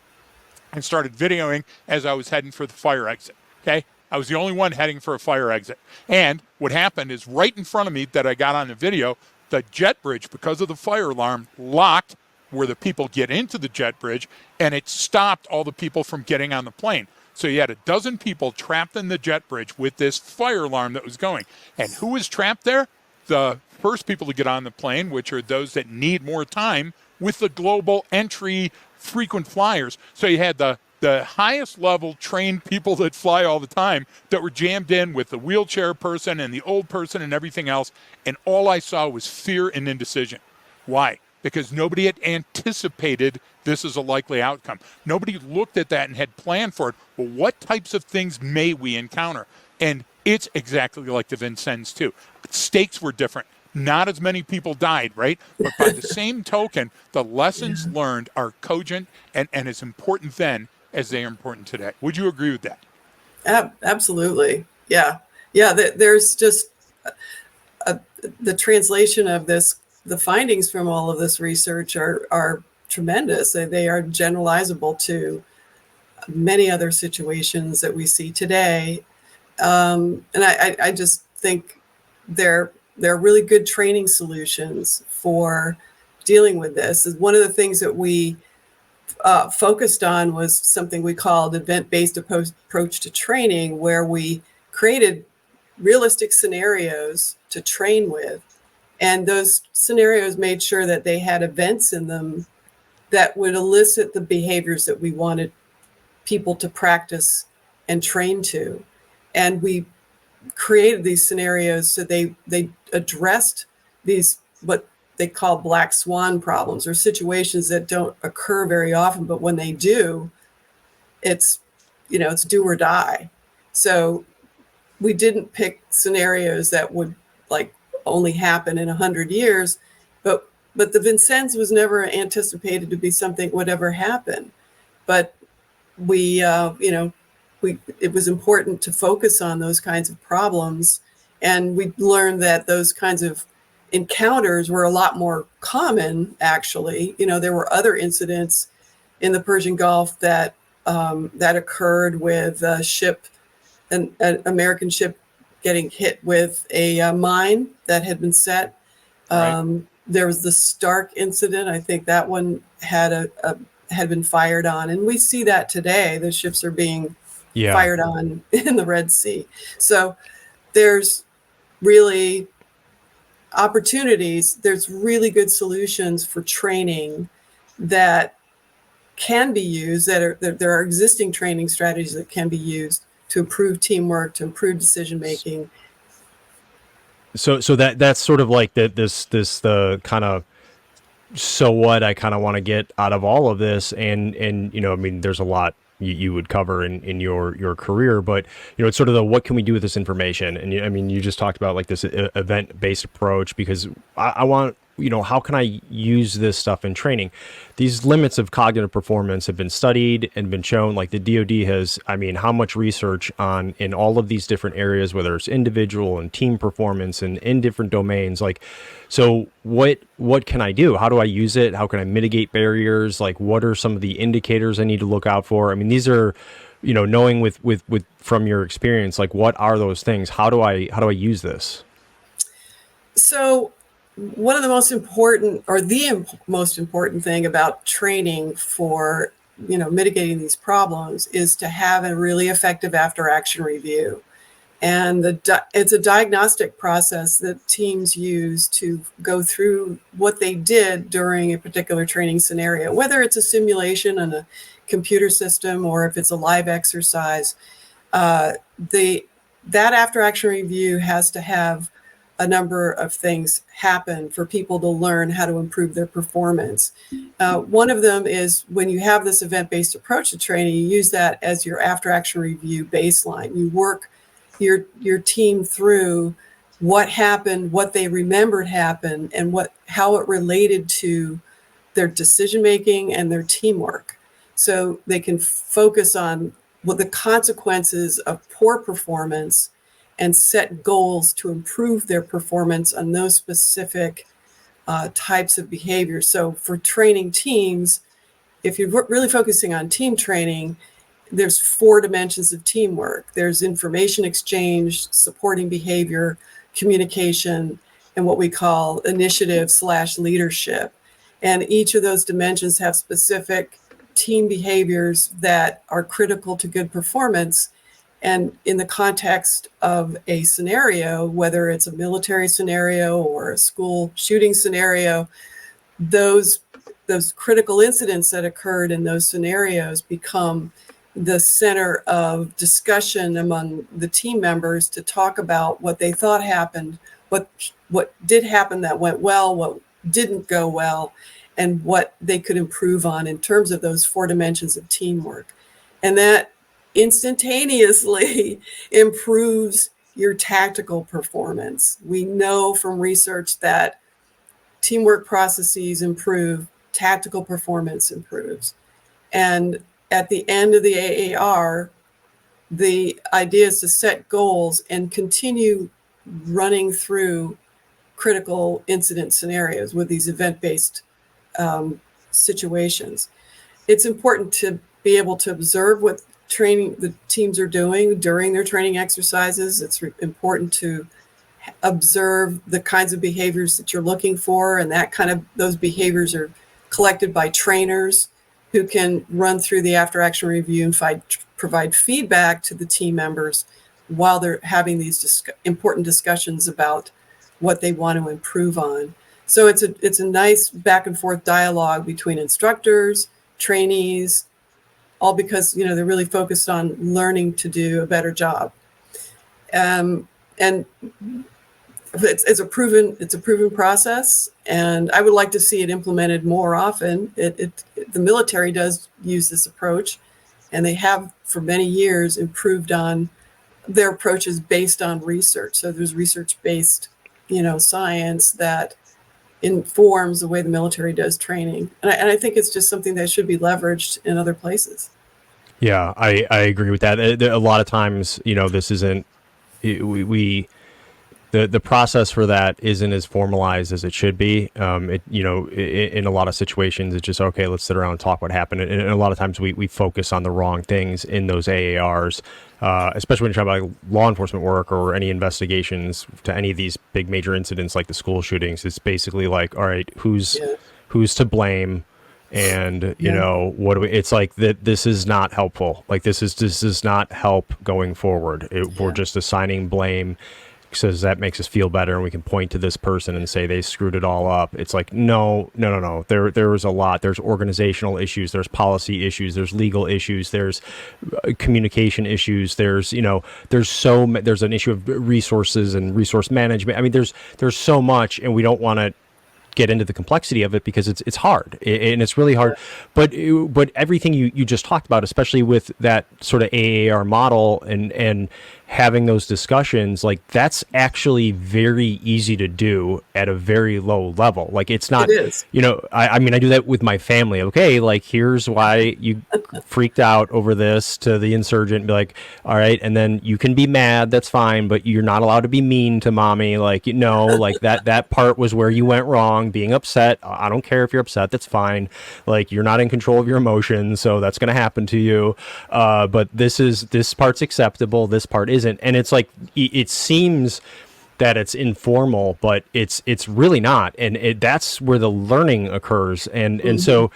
[SPEAKER 3] I started videoing as I was heading for the fire exit, okay? I was the only one heading for a fire exit. And what happened is right in front of me that I got on the video, the jet bridge, because of the fire alarm, locked where the people get into the jet bridge, and it stopped all the people from getting on the plane. So you had a dozen people trapped in the jet bridge with this fire alarm that was going. And who was trapped there? The first people to get on the plane, which are those that need more time, with the global entry frequent flyers. So you had the highest level trained people that fly all the time that were jammed in with the wheelchair person and the old person and everything else. And all I saw was fear and indecision. Why? Because nobody had anticipated this as a likely outcome. Nobody looked at that and had planned for it. Well, what types of things may we encounter? And it's exactly like the Vincennes too. Stakes were different. Not as many people died, right? But by the same token, the lessons learned are cogent and as important then as they are important today. Would you agree with that?
[SPEAKER 2] Absolutely. Yeah. Yeah. There's just the translation of this, the findings from all of this research are tremendous. They are generalizable to many other situations that we see today. And I just think they're really good training solutions for dealing with this. One of the things that we focused on was something we called event-based approach to training, where we created realistic scenarios to train with. And those scenarios made sure that they had events in them that would elicit the behaviors that we wanted people to practice and train to. And we created these scenarios so they addressed these, what they call black swan problems, or situations that don't occur very often, but when they do, it's it's do or die. So we didn't pick scenarios that would like only happen in 100 years, but the Vincennes was never anticipated to be something would ever happen. But we it was important to focus on those kinds of problems, and we learned that those kinds of encounters were a lot more common. Actually, there were other incidents in the Persian Gulf that occurred with a ship, an American ship, getting hit with a mine that had been set.
[SPEAKER 3] Right.
[SPEAKER 2] There was the Stark incident. I think that one had been fired on, and we see that today. The ships are being
[SPEAKER 1] Yeah.
[SPEAKER 2] fired on in the Red Sea. So there's really opportunities. There's really good solutions for training that can be used. There are existing training strategies that can be used to improve teamwork, to improve decision making.
[SPEAKER 1] So that's sort of like the kind of, so what I kind of want to get out of all of this, and I mean, there's a lot you would cover in your career, but it's sort of the, what can we do with this information? And I mean, you just talked about like this event based approach, because I want, how can I use this stuff in training? These limits of cognitive performance have been studied and been shown. Like the DoD has, I mean, how much research on in all of these different areas, whether it's individual and team performance and in different domains. Like, so what can I do? How do I use it? How can I mitigate barriers? Like, what are some of the indicators I need to look out for? I mean, these are, knowing with from your experience, like what are those things? How do I use this?
[SPEAKER 2] So one of the most important, or the most important thing about training for mitigating these problems, is to have a really effective after action review. And it's a diagnostic process that teams use to go through what they did during a particular training scenario, whether it's a simulation on a computer system or if it's a live exercise. That after action review has to have a number of things happen for people to learn how to improve their performance. One of them is, when you have this event-based approach to training, you use that as your after action review baseline. You work your team through what happened, what they remembered happened, and how it related to their decision making and their teamwork, so they can focus on what the consequences of poor performance and set goals to improve their performance on those specific types of behaviors. So for training teams, if you're really focusing on team training, there's 4 dimensions of teamwork. There's information exchange, supporting behavior, communication, and what we call initiative/leadership. And each of those dimensions have specific team behaviors that are critical to good performance. And in the context of a scenario, whether it's a military scenario or a school shooting scenario, those critical incidents that occurred in those scenarios become the center of discussion among the team members to talk about what they thought happened, what did happen that went well, what didn't go well, and what they could improve on in terms of those 4 dimensions of teamwork. And that instantaneously improves your tactical performance. We know from research that teamwork processes improve, tactical performance improves. And at the end of the AAR, the idea is to set goals and continue running through critical incident scenarios with these event-based situations. It's important to be able to observe what training the teams are doing during their training exercises. It's important to observe the kinds of behaviors that you're looking for, and those behaviors are collected by trainers who can run through the after action review and provide feedback to the team members while they're having these important discussions about what they want to improve on. So it's a nice back and forth dialogue between instructors, trainees, all because they're really focused on learning to do a better job. And it's a proven process, and I would like to see it implemented more often. The military does use this approach, and they have for many years improved on their approaches based on research. So there's research-based, science that informs the way the military does training, and I think it's just something that should be leveraged in other places.
[SPEAKER 1] Yeah, I agree with that. A lot of times, this isn't the process for that isn't as formalized as it should be. In a lot of situations, it's just, okay, let's sit around and talk what happened. And a lot of times we focus on the wrong things in those AARs, especially when you're talking about law enforcement work or any investigations to any of these big major incidents like the school shootings. It's basically like, all right, who's to blame? And, what do we, it's like that, this is not helpful. Like this does not help going forward. We're just assigning blame, says that makes us feel better, and we can point to this person and say they screwed it all up. It's like, no. There was a lot. There's organizational issues. There's policy issues. There's legal issues. There's communication issues. There's there's an issue of resources and resource management. I mean, there's so much, and we don't want to get into the complexity of it because it's hard and it's really hard. But everything you just talked about, especially with that sort of AAR model and having those discussions, like that's actually very easy to do at a very low level. Like it's not,
[SPEAKER 2] It is.
[SPEAKER 1] I mean, I do that with my family. Okay, like here's why you freaked out over this to the insurgent, and be like, all right, and then you can be mad, that's fine, but you're not allowed to be mean to mommy. Like, like that part was where you went wrong, being upset. I don't care if you're upset, that's fine. Like you're not in control of your emotions, so that's going to happen to you. But this part's acceptable, this part isn't. And it's like, it seems that it's informal, but it's really not. And that's where the learning occurs. And so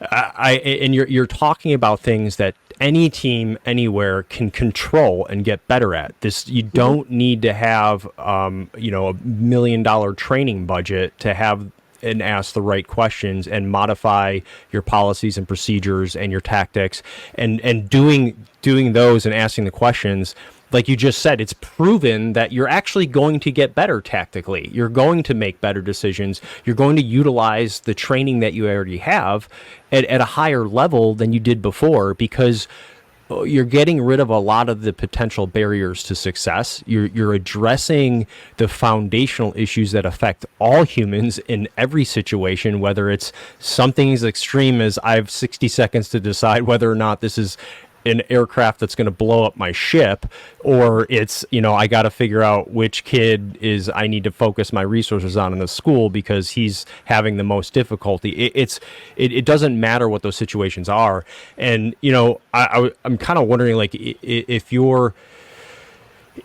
[SPEAKER 1] you're talking about things that any team anywhere can control and get better at. This, you don't need to have $1 million training budget to have and ask the right questions and modify your policies and procedures and your tactics, and doing those and asking the questions. Like you just said, it's proven that you're actually going to get better tactically. You're going to make better decisions. You're going to utilize the training that you already have at a higher level than you did before, because you're getting rid of a lot of the potential barriers to success. You're addressing the foundational issues that affect all humans in every situation, whether it's something as extreme as I have 60 seconds to decide whether or not this is an aircraft that's going to blow up my ship, or it's, I got to figure out which kid I need to focus my resources on in the school because he's having the most difficulty. It doesn't matter what those situations are. And, I'm kind of wondering, like, if you're,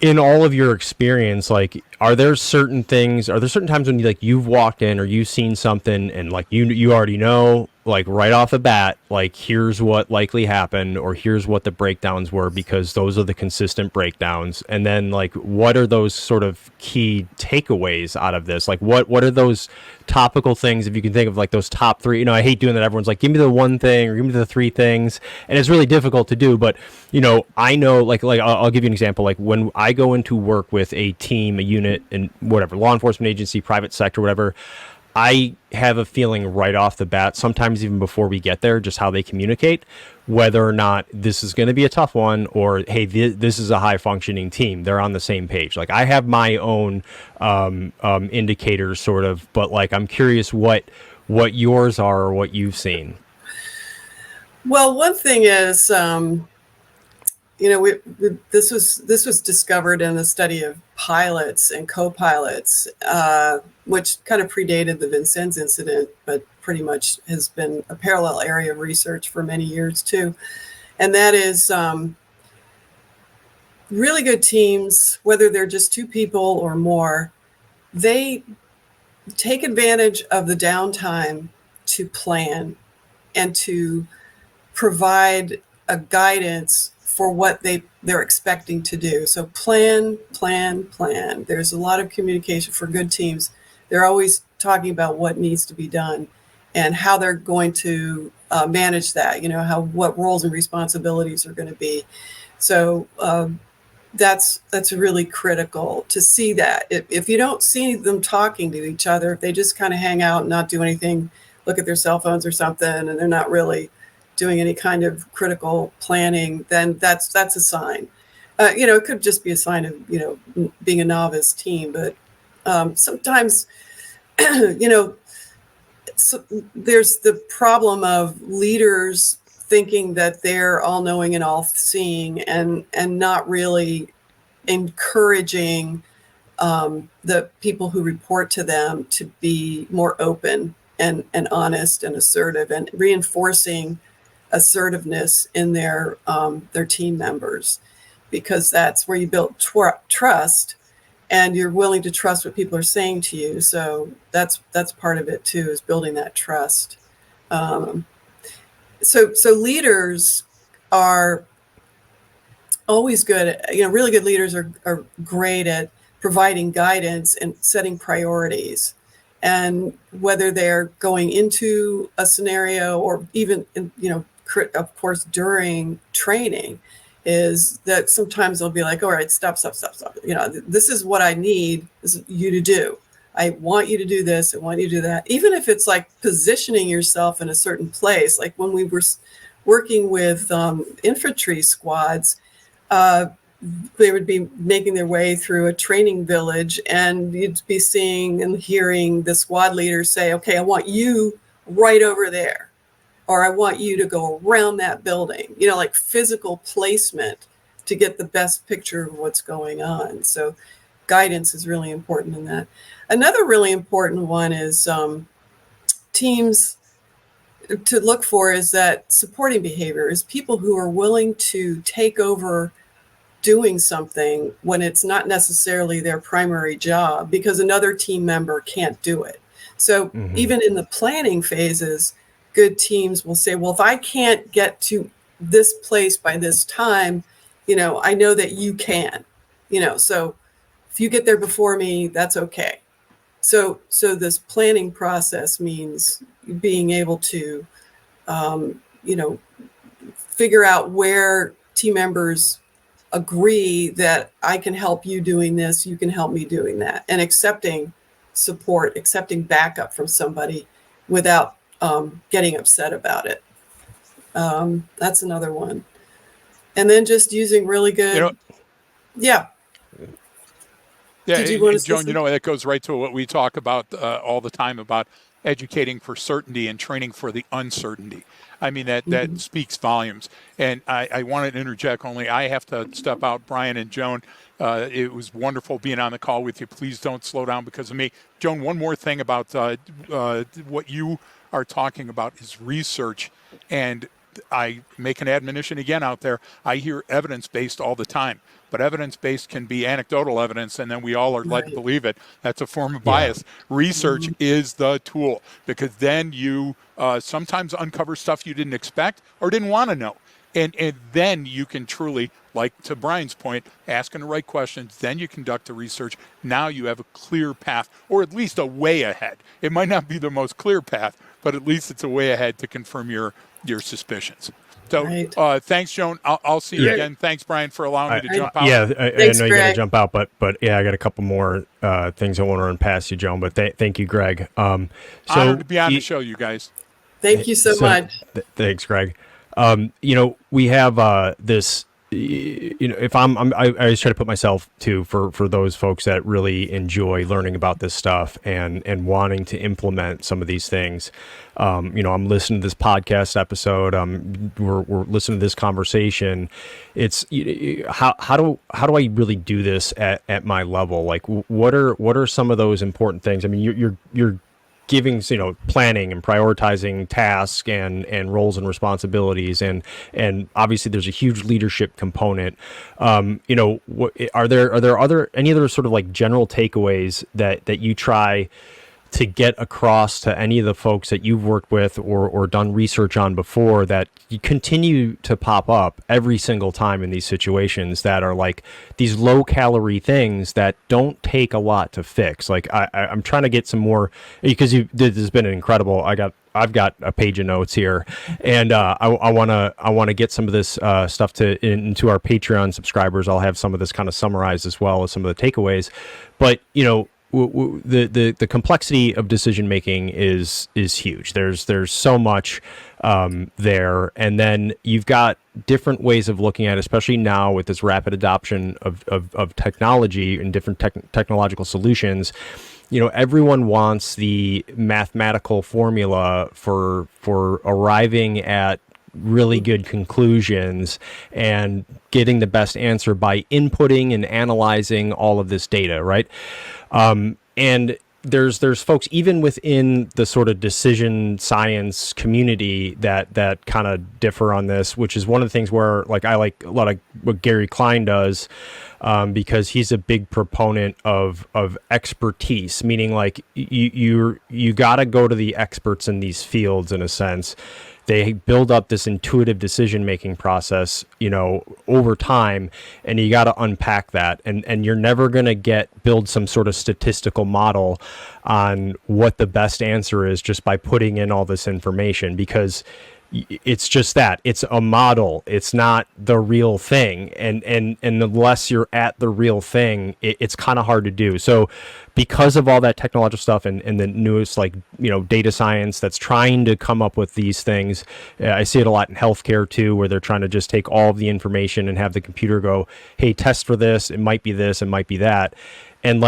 [SPEAKER 1] in all of your experience, like, are there certain times when you've walked in or you've seen something and like you already know, like right off the bat, like here's what likely happened or here's what the breakdowns were, because those are the consistent breakdowns? And then like, what are those sort of key takeaways out of this? Like what are those topical things, if you can think of like those top three? I hate doing that. Everyone's like, give me the one thing or give me the three things. And it's really difficult to do. But, I know like I'll give you an example. Like when I go into work with a team, a unit, and whatever, law enforcement agency, private sector, whatever, I have a feeling right off the bat, sometimes even before we get there, just how they communicate, whether or not this is going to be a tough one or, hey, this is a high functioning team. They're on the same page. Like I have my own indicators sort of, but like, I'm curious what yours are or what you've seen.
[SPEAKER 2] Well, one thing is, this was discovered in the study of pilots and co-pilots, which kind of predated the Vincennes incident, but pretty much has been a parallel area of research for many years too. And that is really good teams, whether they're just two people or more, they take advantage of the downtime to plan and to provide a guidance for what they're expecting to do. So plan. There's a lot of communication for good teams. They're always talking about what needs to be done and how they're going to manage that, what roles and responsibilities are going to be. So that's really critical to see that. If you don't see them talking to each other, if they just kind of hang out and not do anything, look at their cell phones or something, and they're not really doing any kind of critical planning, then that's a sign. It could just be a sign of, being a novice team, but sometimes, so there's the problem of leaders thinking that they're all knowing and all seeing and not really encouraging the people who report to them to be more open and honest and assertive, and reinforcing assertiveness in their team members, because that's where you build trust, and you're willing to trust what people are saying to you. So that's part of it too, is building that trust. So leaders are always good. Really good leaders are great at providing guidance and setting priorities. And whether they're going into a scenario or even, of course, during training, is that sometimes they'll be like, all right, stop. This is what I need you to do. I want you to do this. I want you to do that. Even if it's like positioning yourself in a certain place, like when we were working with infantry squads, they would be making their way through a training village, and you'd be seeing and hearing the squad leader say, okay, I want you right over there, or I want you to go around that building, like physical placement to get the best picture of what's going on. So guidance is really important in that. Another really important one is teams to look for is that supporting behavior, is people who are willing to take over doing something when it's not necessarily their primary job because another team member can't do it. So even in the planning phases, good teams will say, well, if I can't get to this place by this time, I know that you can, so if you get there before me, that's okay. So this planning process means being able to, figure out where team members agree that I can help you doing this, you can help me doing that, and accepting support, accepting backup from somebody without getting upset about it. That's another one. And then just using really good,
[SPEAKER 3] Yeah,
[SPEAKER 2] Did you want to
[SPEAKER 3] Joan,
[SPEAKER 2] say
[SPEAKER 3] that goes right to what we talk about all the time about educating for certainty and training for the uncertainty. I mean, that speaks volumes. And I wanted to interject, only I have to step out. Brian and Joan, it was wonderful being on the call with you. Please don't slow down because of me. Joan, one more thing about what you are talking about is research. And I make an admonition again out there. I hear evidence-based all the time. But evidence-based can be anecdotal evidence, and then we all are led to believe it. That's a form of bias. Research is the tool, because then you sometimes uncover stuff you didn't expect or didn't want to know. And then you can truly, like to Brian's point, asking the right questions, then you conduct the research. Now you have a clear path, or at least a way ahead. It might not be the most clear path, but at least it's a way ahead to confirm your suspicions. So thanks, Joan. I'll see you again. Thanks, Brian, for allowing me to jump out.
[SPEAKER 1] Yeah,
[SPEAKER 2] Thanks,
[SPEAKER 1] I know you got
[SPEAKER 2] Greg.
[SPEAKER 1] to jump out, but I got a couple more things I want to run past you, Joan. But thank you, Greg.
[SPEAKER 3] Honored to be on the show, you guys.
[SPEAKER 2] Thank you so much.
[SPEAKER 1] Thanks, Greg. We have this if I always try to put myself to for those folks that really enjoy learning about this stuff and wanting to implement some of these things. I'm listening to this podcast episode. We're listening to this conversation. It's how do I really do this at my level? Like, what are some of those important things? I mean, you're giving, planning and prioritizing tasks and roles and responsibilities, and obviously there's a huge leadership component. Are there any other sort of like general takeaways that you try to get across to any of the folks that you've worked with or done research on before, that you continue to pop up every single time in these situations, that are like these low calorie things that don't take a lot to fix? Like I'm trying to get some more, because this has been incredible. I've got a page of notes here, and I want to get some of this stuff into our Patreon subscribers. I'll have some of this kind of summarized, as well as some of the takeaways. But the complexity of decision making is huge. There's so much there, and then you've got different ways of looking at it, especially now with this rapid adoption of technology and different technological solutions. Everyone wants the mathematical formula for arriving at really good conclusions and getting the best answer by inputting and analyzing all of this data, right? And there's folks even within the sort of decision science community that kind of differ on this, which is one of the things where, like, I like a lot of what Gary Klein does, because he's a big proponent of expertise, meaning like you got to go to the experts in these fields in a sense. They build up this intuitive decision-making process, over time, and you got to unpack that. And you're never going to build some sort of statistical model on what the best answer is just by putting in all this information, because it's just that. It's a model. It's not the real thing. And unless you're at the real thing, it's kind of hard to do. So because of all that technological stuff and the newest, data science that's trying to come up with these things, I see it a lot in healthcare too, where they're trying to just take all of the information and have the computer go, hey, test for this. It might be this. It might be that. And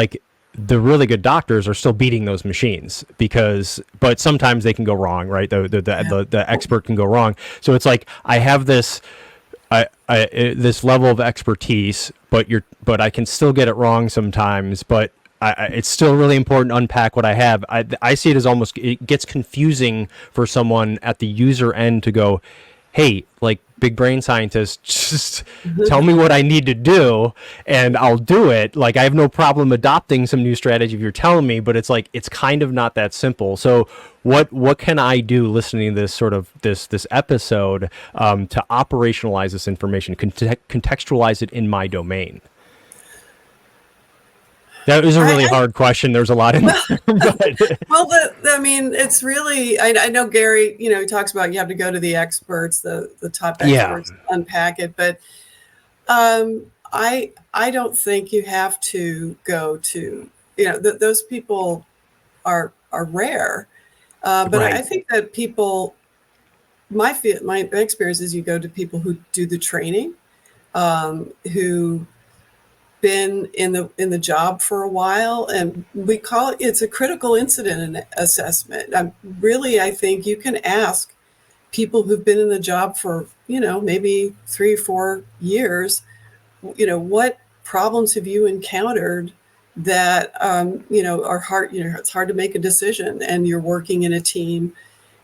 [SPEAKER 1] the really good doctors are still beating those machines, but sometimes they can go wrong, right? The expert can go wrong. So it's like, I have this level of expertise, but I can still get it wrong sometimes. But it's still really important to unpack what I have. I see it as almost, it gets confusing for someone at the user end to go, hey, like, big brain scientist, just tell me what I need to do and I'll do it. Like, I have no problem adopting some new strategy if you're telling me, but it's like, it's kind of not that simple. So what can I do listening to this sort of this episode to operationalize this information, contextualize it in my domain? That was a really hard question. There's a lot in there.
[SPEAKER 2] Well, it's really, I know Gary, he talks about you have to go to the experts, the top experts, unpack it. But I don't think you have to go to, those people are rare. But right. I think that people, my experience is you go to people who do the training, who been in the job for a while, and we call it's a critical incident assessment. I think you can ask people who've been in the job for maybe 3 or 4 years, what problems have you encountered that are hard. It's hard to make a decision, and you're working in a team,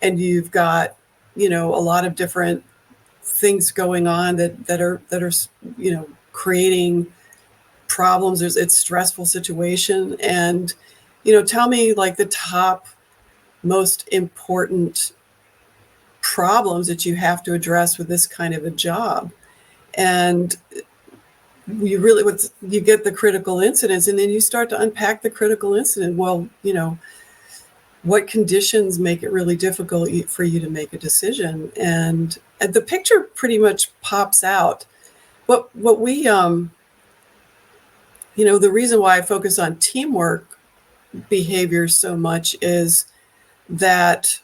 [SPEAKER 2] and you've got a lot of different things going on that are creating problems. It's a stressful situation, and tell me like the top most important problems that you have to address with this kind of a job. And you get the critical incidents, and then you start to unpack the critical incident. Well, what conditions make it really difficult for you to make a decision, and the picture pretty much pops out. What we the reason why I focus on teamwork behaviors so much is that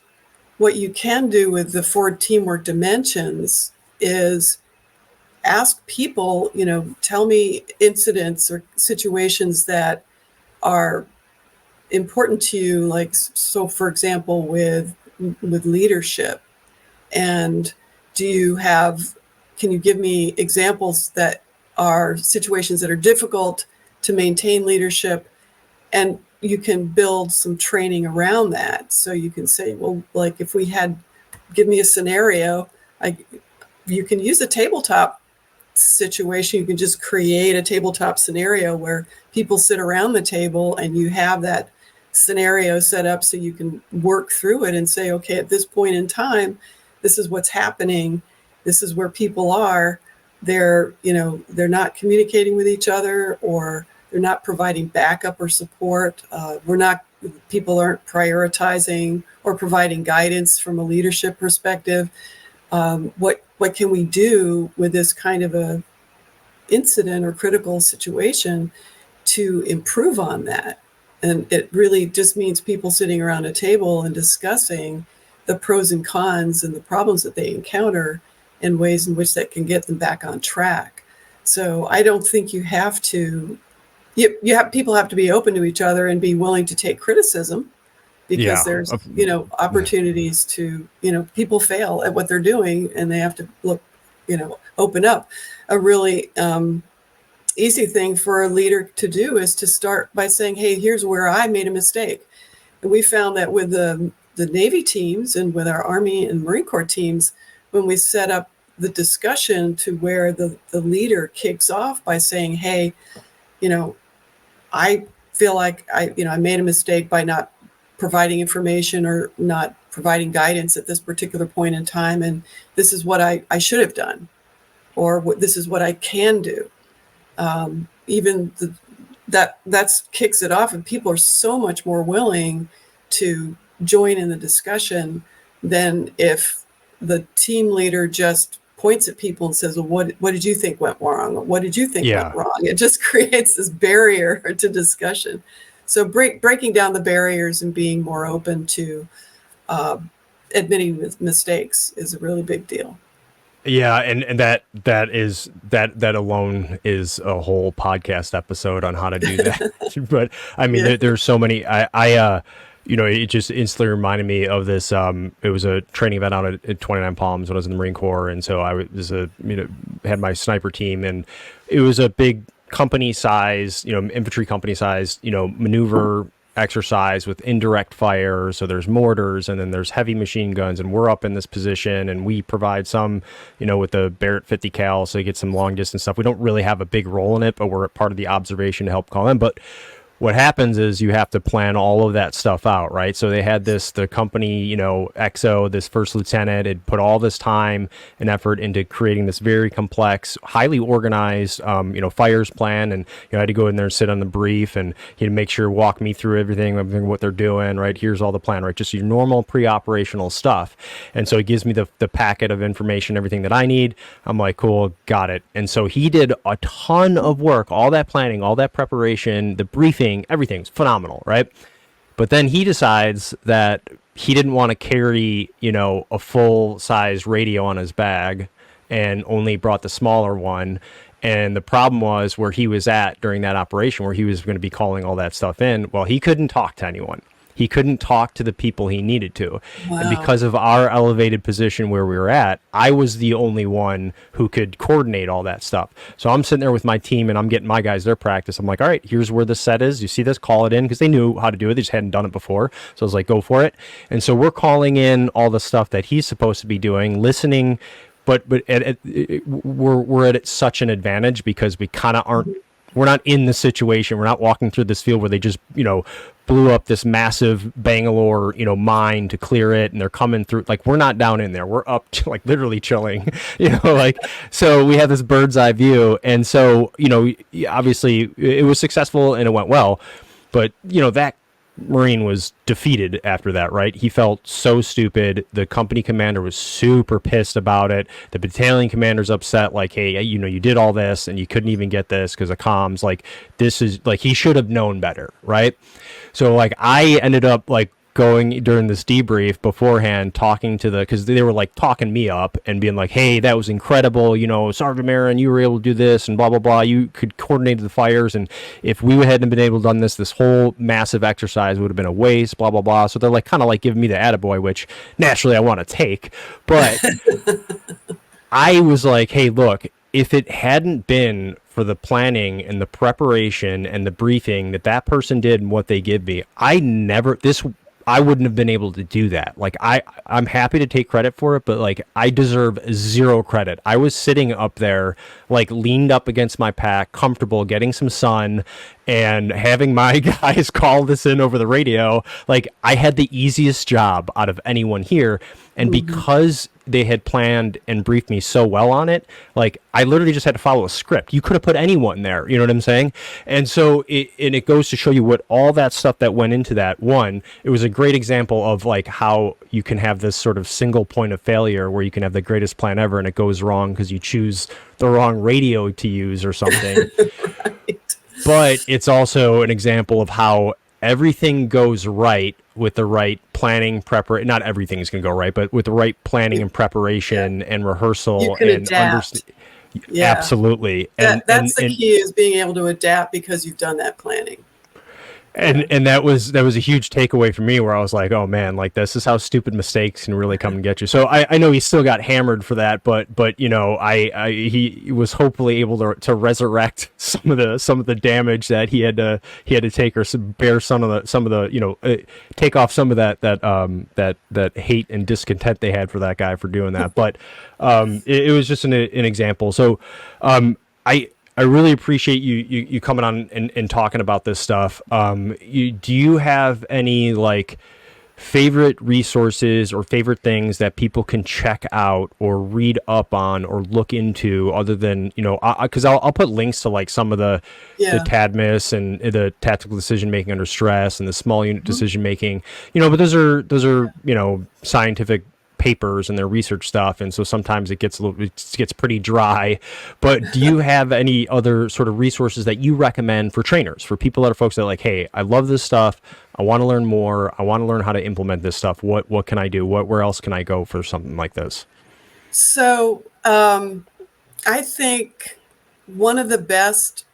[SPEAKER 2] what you can do with the 4 teamwork dimensions is ask people, tell me incidents or situations that are important to you, like, so for example, with leadership. And can you give me examples that are situations that are difficult to maintain leadership? And you can build some training around that. So you can say, well, like, if give me a scenario, you can use a tabletop situation. You can just create a tabletop scenario where people sit around the table and you have that scenario set up so you can work through it and say, okay, at this point in time, this is what's happening. This is where people are. They're not communicating with each other, or they're not providing backup or support. People aren't prioritizing or providing guidance from a leadership perspective. What can we do with this kind of a incident or critical situation to improve on that? And it really just means people sitting around a table and discussing the pros and cons and the problems that they encounter and ways in which that can get them back on track. So I don't think you have to, people have to be open to each other and be willing to take criticism, because there's, opportunities to, people fail at what they're doing and they have to open up. A really easy thing for a leader to do is to start by saying, hey, here's where I made a mistake. And we found that with the Navy teams and with our Army and Marine Corps teams, when we set up the discussion to where the leader kicks off by saying, hey, I feel like I made a mistake by not providing information or not providing guidance at this particular point in time. And this is what I should have done, or this is what I can do. That kicks it off, and people are so much more willing to join in the discussion than if the team leader just points at people and says, well, what did you think went wrong? What did you think went wrong? It just creates this barrier to discussion. So breaking down the barriers and being more open to admitting mistakes is a really big deal.
[SPEAKER 1] Yeah, and that alone is a whole podcast episode on how to do that. But I mean, there's so many. It just instantly reminded me of this. It was a training event out at 29 Palms when I was in the Marine Corps, and so I had my sniper team, and it was a big company size, infantry company size, maneuver exercise with indirect fire. So there's mortars, and then there's heavy machine guns, and we're up in this position, and we provide some, with the Barrett 50 cal, so you get some long distance stuff. We don't really have a big role in it, but we're part of the observation to help call in. But what happens is you have to plan all of that stuff out, right? So they had the company, XO, this first lieutenant had put all this time and effort into creating this very complex, highly organized, fires plan. And, I had to go in there and sit on the brief, and he'd make sure, walk me through everything, what they're doing, right? Here's all the plan, right? Just your normal pre-operational stuff. And so he gives me the packet of information, everything that I need. I'm like, cool, got it. And so he did a ton of work, all that planning, all that preparation, the briefing, everything's phenomenal, right? But then he decides that he didn't want to carry, a full-size radio on his bag, and only brought the smaller one. And the problem was where he was at during that operation, where he was going to be calling all that stuff in. Well, he couldn't talk to anyone. He couldn't talk to the people he needed to. Wow. And because of our elevated position where we were at, I was the only one who could coordinate all that stuff. So I'm sitting there with my team, and I'm getting my guys their practice. I'm like, all right, here's where the set is. You see this? Call it in, because they knew how to do it. They just hadn't done it before. So I was like, go for it. And so we're calling in all the stuff that he's supposed to be doing, listening. But we're at such an advantage because we kind of aren't. We're not in the situation. We're not walking through this field where they just, blew up this massive Bangalore, mine to clear it, and they're coming through. Like, we're not down in there. We're up, literally chilling, so we have this bird's eye view. And so, obviously it was successful and it went well, but, that Marine was defeated after that, right? He felt so stupid. The company commander was super pissed about it. The battalion commander's upset, like, hey, you did all this and you couldn't even get this because of comms. Like, this is, like, he should have known better, right? So, I ended up, going during this debrief beforehand, talking to because they were like talking me up and being like, hey, that was incredible, Sergeant Marin, you were able to do this and blah blah blah, you could coordinate the fires, and if we hadn't been able to done this whole massive exercise would have been a waste, blah blah blah. So they're like kind of like giving me the attaboy, which naturally I want to take, but I was like, hey, look, if it hadn't been for the planning and the preparation and the briefing that person did and what they give me, I wouldn't have been able to do that. Like I'm happy to take credit for it, but like I deserve zero credit. I was sitting up there, like leaned up against my pack, comfortable, getting some sun, and having my guys call this in over the radio. Like I had the easiest job out of anyone here. And because they had planned and briefed me so well on it, like I literally just had to follow a script. You could have put anyone there, you know what I'm saying? And so it goes to show you what all that stuff that went into that. One, it was a great example of like how you can have this sort of single point of failure where you can have the greatest plan ever and it goes wrong because you choose the wrong radio to use or something.
[SPEAKER 2] Right.
[SPEAKER 1] But it's also an example of how everything goes right with the right planning, preparation. Not everything is going to go right, but with the right planning and preparation and rehearsal
[SPEAKER 2] You can
[SPEAKER 1] and
[SPEAKER 2] adapt. Yeah.
[SPEAKER 1] Absolutely.
[SPEAKER 2] That's the key, is being able to adapt because you've done that planning.
[SPEAKER 1] And that was a huge takeaway for me, where I was like, oh man, like this is how stupid mistakes can really come and get you. So I know he still got hammered for that, but he was hopefully able to resurrect some of the damage that he had to take, or bear some of the take off some of that hate and discontent they had for that guy for doing that. But it was just an example. So I really appreciate you coming on and talking about this stuff. Do you have any like favorite resources or favorite things that people can check out or read up on or look into, other than, because I'll put links to like some of the TADMIS and the tactical decision making under stress and the small unit decision making, but those are scientific papers and their research stuff, and so sometimes it gets pretty dry. But do you have any other sort of resources that you recommend for trainers, for people that are folks that are like, hey, I love this stuff, I want to learn more, I want to learn how to implement this stuff, what can I do, where else can I go for something like this?
[SPEAKER 2] So I think one of the best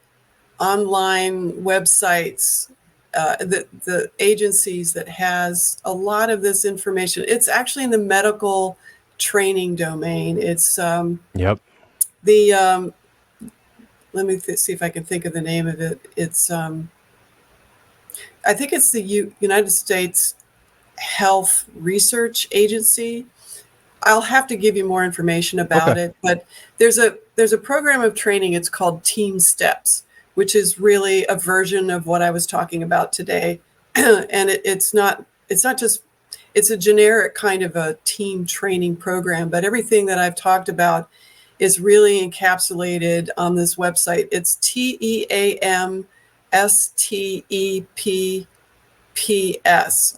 [SPEAKER 2] online websites, the agencies that has a lot of this information, it's actually in the medical training domain. It's
[SPEAKER 1] Yep.
[SPEAKER 2] The let me see if I can think of the name of it. It's I think it's the United States Health Research Agency. I'll have to give you more information about it, but there's a program of training. It's called Team Steps, which is really a version of what I was talking about today. And it's a generic kind of a team training program, but everything that I've talked about is really encapsulated on this website. It's TEAMSTEPPS.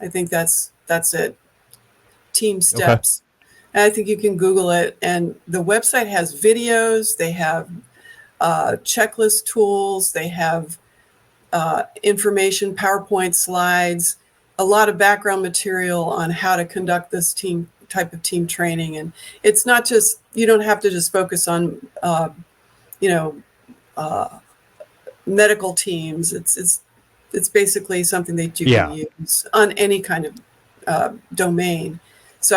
[SPEAKER 2] I think that's it. Team Steps. And I think you can Google it. And the website has videos. They have checklist tools. They have information, PowerPoint slides, a lot of background material on how to conduct this type of team training. And it's not just, you don't have to just focus on, medical teams. It's basically something that you can use on any kind of domain. So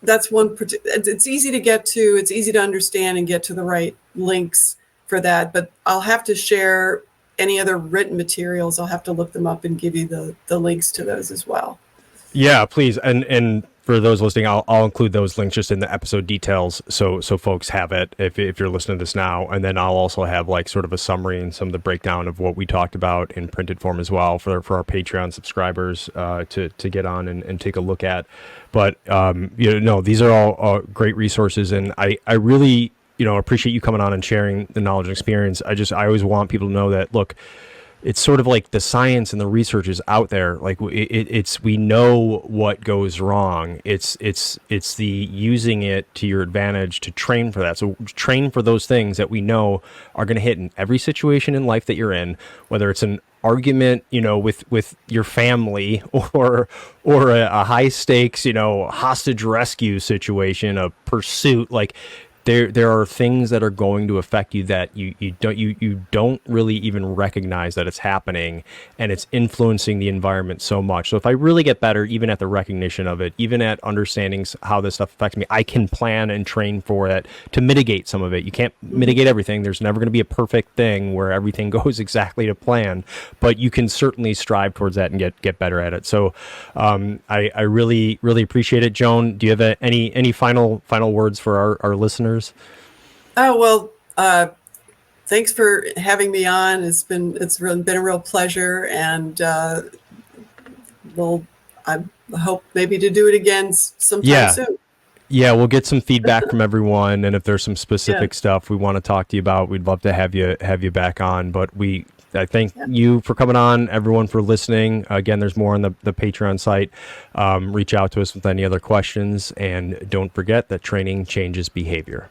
[SPEAKER 2] that's one. It's easy to get to. It's easy to understand and get to the right links for that. But I'll have to share any other written materials. I'll have to look them up and give you the links to those as well.
[SPEAKER 1] Yeah, please. And for those listening, I'll include those links just in the episode details, so folks have it if you're listening to this now. And then I'll also have like sort of a summary and some of the breakdown of what we talked about in printed form as well for our Patreon subscribers to get on and take a look at. But these are all great resources, and I really appreciate you coming on and sharing the knowledge and experience. I always want people to know that, look, it's sort of like the science and the research is out there. Like it's we know what goes wrong. It's the using it to your advantage to train for that. So train for those things that we know are going to hit in every situation in life that you're in, whether it's an argument, with your family, or a high stakes, hostage rescue situation, a pursuit. Like there are things that are going to affect you that you don't really even recognize that it's happening, and it's influencing the environment so much. So if I really get better, even at the recognition of it, even at understanding how this stuff affects me, I can plan and train for it to mitigate some of it. You can't mitigate everything. There's never going to be a perfect thing where everything goes exactly to plan, but you can certainly strive towards that and get better at it. So I really, really appreciate it. Joan, do you have any final words for our listeners?
[SPEAKER 2] Oh, well, thanks for having me on. It's really been a real pleasure, and I hope maybe to do it again sometime soon.
[SPEAKER 1] Yeah, we'll get some feedback from everyone, and if there's some specific stuff we want to talk to you about, we'd love to have you back on. But I thank you for coming on, everyone for listening. Again, there's more on the Patreon site. Reach out to us with any other questions, and don't forget that training changes behavior.